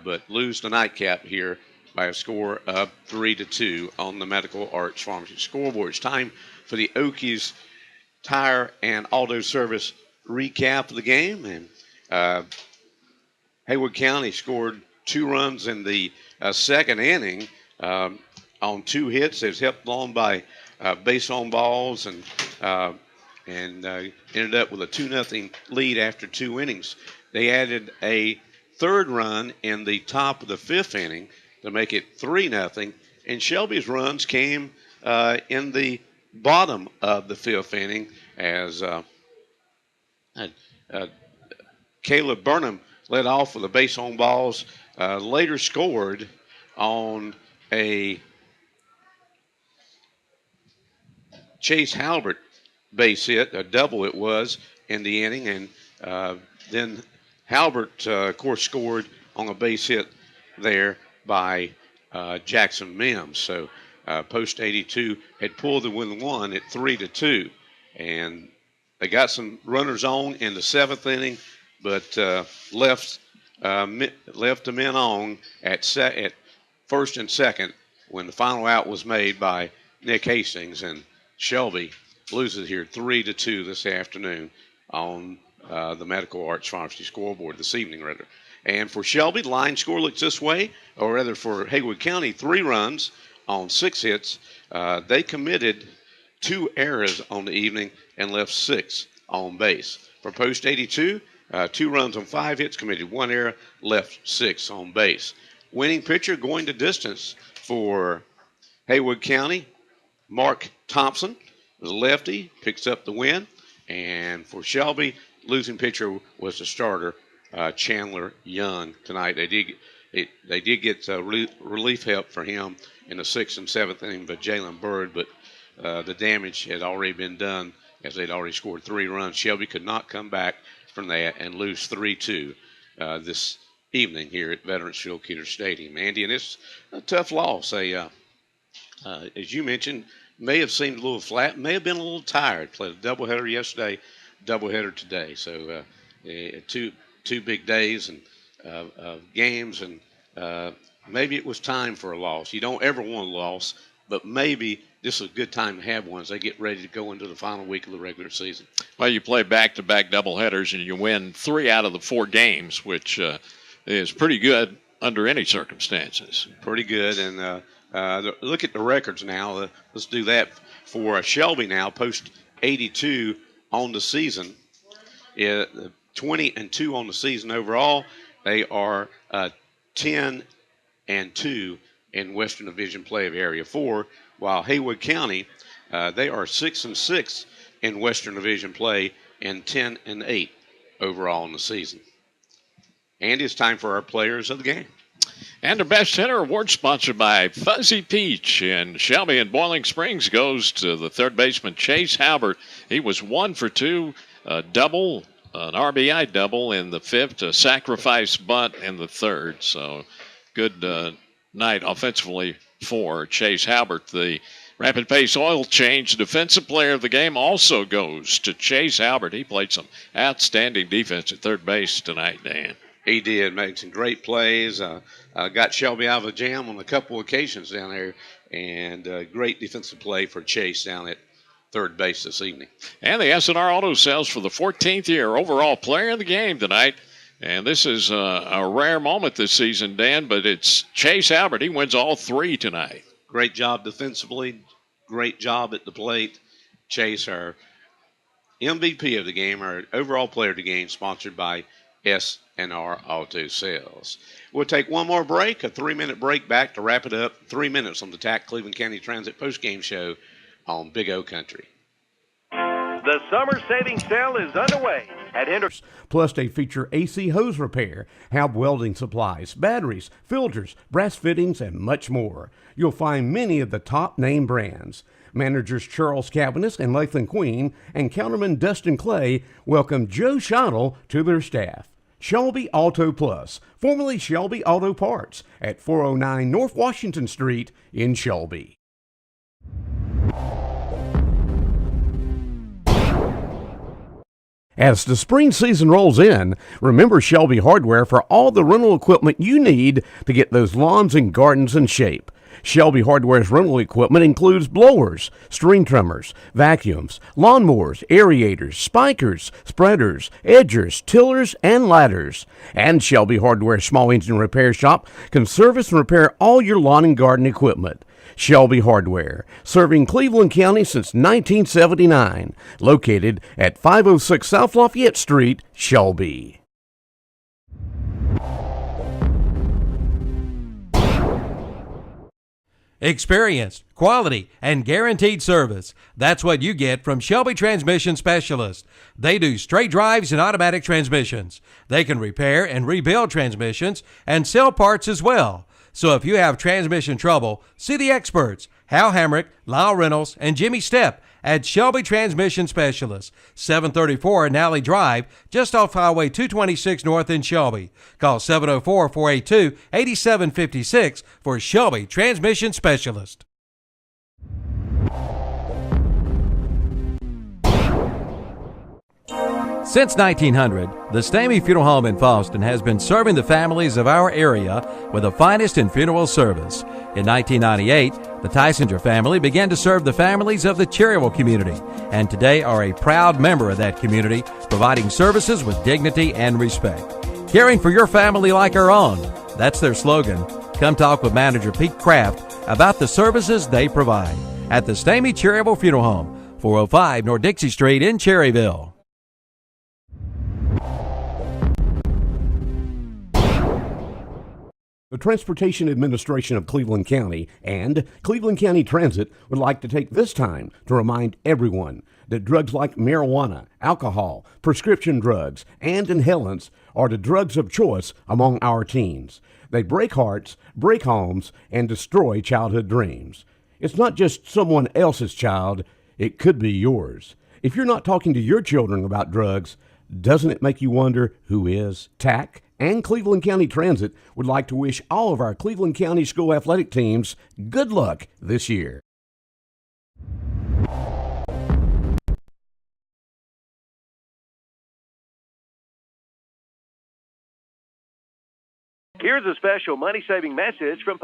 S2: but lose the nightcap here by a score of 3-2 on the Medical Arts Pharmacy scoreboard. It's time for the Okies Tire and Auto Service recap of the game. And Haywood County scored 2 runs in the second inning on 2 hits. It was helped along by base on balls and ended up with a 2-0 lead after 2 innings. They added a third run in the top of the 5th inning to make it 3-0, and Shelby's runs came in the bottom of the 5th inning as Caleb Burnham led off with a base on balls, later scored on a Chase Halbert base hit, a double it was in the inning, and then Halbert, of course, scored on a base hit there by Jackson Mims. So Post 82 had pulled the win one at 3-2, and they got some runners on in the 7th inning, but left the men on at first and second when the final out was made by Nick Hastings, and Shelby loses here 3-2 this afternoon on the Medical Arts Pharmacy scoreboard this evening, rather. And for Shelby, the line score looks this way, or rather for Haywood County, 3 runs on 6 hits. They committed 2 errors on the evening and left 6 on base. For Post 82, 2 runs on 5 hits, committed 1 error, left 6 on base. Winning pitcher going to distance for Haywood County, Mark Thompson, the lefty, picks up the win. And for Shelby, losing pitcher was the starter, Chandler Young tonight. They did get relief help for him in the 6th and 7th inning by Jalen Bird, but the damage had already been done as they'd already scored 3 runs. Shelby could not come back from that and lose 3-2 this evening here at Veterans Field Keeter Stadium. Andy, and it's a tough loss. As you mentioned, may have seemed a little flat, may have been a little tired. Played a doubleheader yesterday, doubleheader today. So 2 big days and games, and maybe it was time for a loss. You don't ever want a loss but maybe this is a good time to have one as they get ready to go into the final week of the regular season.
S1: Well, you play back-to-back doubleheaders and you win 3 out of the 4 games, which is pretty good under any circumstances.
S2: Pretty good. And look at the records now. Let's do that for Shelby now. Post 82 on the season. 20-2 on the season overall. They are 10-2 in Western Division play of Area 4, while Haywood County, they are 6-6 in Western Division play and 10-8 overall in the season. And it's time for our players of the game.
S1: And the Best Hitter Award sponsored by Fuzzy Peach. And Shelby and Boiling Springs goes to the third baseman, Chase Halbert. He was 1 for 2, a double, an RBI double in the 5th, a sacrifice bunt in the 3rd. So good night offensively for Chase Halbert. The Rapid Pace Oil Change Defensive Player of the Game also goes to Chase Halbert. He played some outstanding defense at third base tonight, Dan.
S2: He did, made some great plays. Got Shelby out of a jam on a couple occasions down there, and great defensive play for Chase down at third base this evening.
S1: And the S&R Auto Sales for the 14th year overall player of the game tonight. And this is a rare moment this season, Dan, but it's Chase Halbert. He wins all 3 tonight.
S2: Great job defensively. Great job at the plate. Chase, our MVP of the game, our overall player of the game, sponsored by S&R Auto Sales. We'll take one more break, a 3-minute break back to wrap it up. 3 minutes on the TAC Cleveland County Transit postgame show on Big O Country.
S4: The summer savings sale is underway at Henderson.
S5: Plus, they feature AC hose repair, Halb welding supplies, batteries, filters, brass fittings, and much more. You'll find many of the top name brands. Managers Charles Cabanis and Lathan Queen and counterman Dustin Clay welcome Joe Schottel to their staff. Shelby Auto Plus, formerly Shelby Auto Parts, at 409 North Washington Street in Shelby. As the spring season rolls in, remember Shelby Hardware for all the rental equipment you need to get those lawns and gardens in shape. Shelby Hardware's rental equipment includes blowers, string trimmers, vacuums, lawnmowers, aerators, spikers, spreaders, edgers, tillers, and ladders. And Shelby Hardware's small engine repair shop can service and repair all your lawn and garden equipment. Shelby Hardware, serving Cleveland County since 1979, located at 506 South Lafayette Street, Shelby.
S10: Experienced, quality, and guaranteed service. That's what you get from Shelby Transmission Specialists. They do straight drives and automatic transmissions. They can repair and rebuild transmissions and sell parts as well. So if you have transmission trouble, see the experts, Hal Hamrick, Lyle Reynolds, and Jimmy Stepp at Shelby Transmission Specialists, 734 Nally Drive, just off Highway 226 North in Shelby. Call 704-482-8756 for Shelby Transmission Specialist. Since 1900, the Stamey Funeral Home in Fallston has been serving the families of our area with the finest in funeral service. In 1998, the Tysinger family began to serve the families of the Cherryville community, and today are a proud member of that community, providing services with dignity and respect. Caring for your family like our own, that's their slogan. Come talk with manager Pete Kraft about the services they provide at the Stamey Cherryville Funeral Home, 405 North Dixie Street in Cherryville.
S5: The Transportation Administration of Cleveland County and Cleveland County Transit would like to take this time to remind everyone that drugs like marijuana, alcohol, prescription drugs, and inhalants are the drugs of choice among our teens. They break hearts, break homes, and destroy childhood dreams. It's not just someone else's child, it could be yours. If you're not talking to your children about drugs, doesn't it make you wonder who is? TAC and Cleveland County Transit would like to wish all of our Cleveland County school athletic teams good luck this year.
S4: Here's a special money-saving message from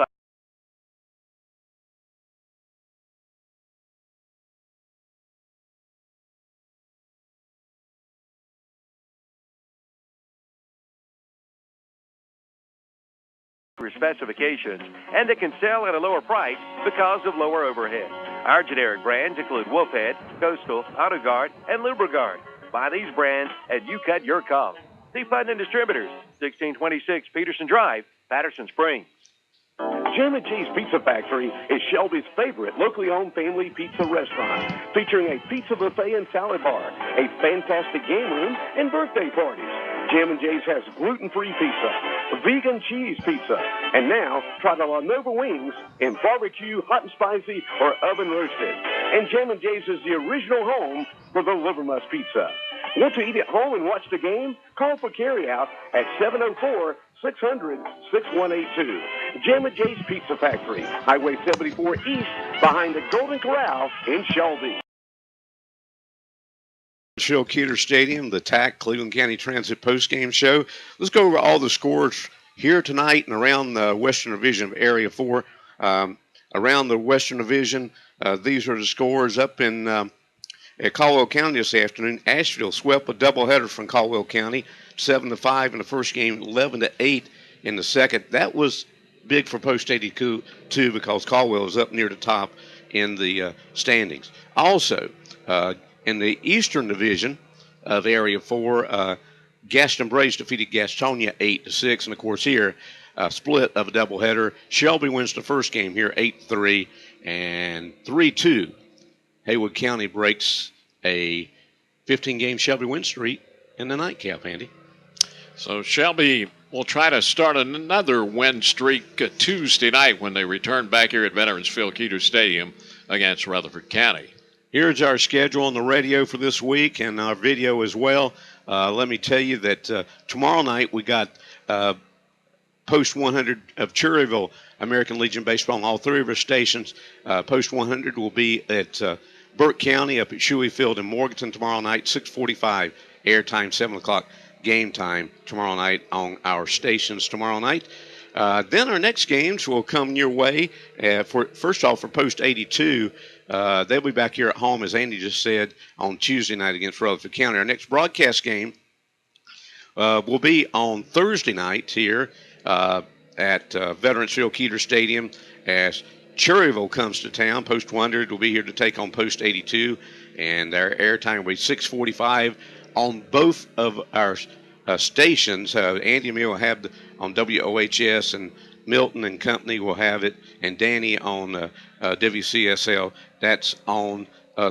S4: specifications, and that can sell at a lower price because of lower overhead. Our generic brands include Wolfhead, Coastal, AutoGuard, and Lubriguard. Buy these brands and you cut your costs. See Putnam Distributors, 1626 Peterson Drive, Patterson Springs.
S12: Jam and Cheese Pizza Factory is Shelby's favorite locally owned family pizza restaurant, featuring a pizza buffet and salad bar, a fantastic game room, and birthday parties. Jam and J's has gluten-free pizza, vegan cheese pizza, and now try the La Nova wings in barbecue, hot and spicy, or oven roasted. And Jam and J's is the original home for the Livermus pizza. Want to eat at home and watch the game? Call for carryout at 704-600-6182. Jam and J's Pizza Factory, Highway 74 East, behind the Golden Corral in Shelby.
S2: Phil Keeter Stadium, the TAC Cleveland County Transit postgame show. Let's go over all the scores here tonight and around the Western Division of Area 4. Around the Western Division, these are the scores up in at Caldwell County this afternoon. Asheville swept a doubleheader from Caldwell County, 7-5 in the first game, 11-8 in the second. That was big for Post 82 because Caldwell is up near the top in the standings. Also, in the Eastern Division of Area 4, Gaston Braves defeated Gastonia 8-6, and of course here, a split of a doubleheader. Shelby wins the first game here, 8-3 and 3-2. Haywood County breaks a 15-game Shelby win streak in the nightcap, Andy.
S1: So Shelby will try to start another win streak Tuesday night when they return back here at Veterans Field Keeter Stadium against Rutherford County.
S2: Here's our schedule on the radio for this week and our video as well. Let me tell you that tomorrow night we got Post 100 of Cherryville American Legion Baseball on all three of our stations. Post 100 will be at Burke County up at Shuey Field in Morganton tomorrow night, 6:45 airtime, 7 o'clock game time tomorrow night on our stations tomorrow night. Then our next games will come your way. First off, for Post 82, they'll be back here at home, as Andy just said, on Tuesday night against Rutherford County. Our next broadcast game will be on Thursday night here at Veterans Field Keeter Stadium as Cherryville comes to town. Post 100 will be here to take on Post 82, and their airtime will be 6:45 on both of our stations. Andy and me will have on WOHS, and Milton and Company will have it, and Danny on WCSL. That's on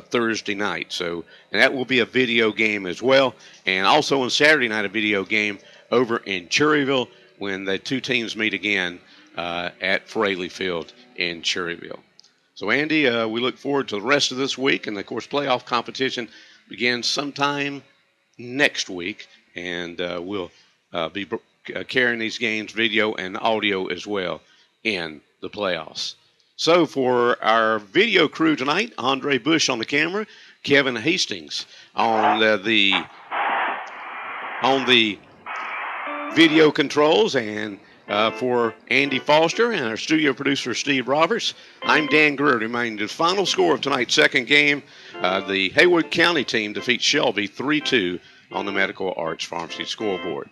S2: Thursday night. So, and that will be a video game as well. And also on Saturday night, a video game over in Cherryville when the two teams meet again at Fraley Field in Cherryville. So, Andy, we look forward to the rest of this week. And, of course, playoff competition begins sometime next week. And we'll be carrying these games, video and audio as well, in the playoffs. So, for our video crew tonight, Andre Bush on the camera, Kevin Hastings on the video controls, and for Andy Foster and our studio producer Steve Roberts, I'm Dan Greer. Reminding the final score of tonight's second game, the Haywood County team defeats Shelby 3-2 on the Medical Arts Pharmacy scoreboard.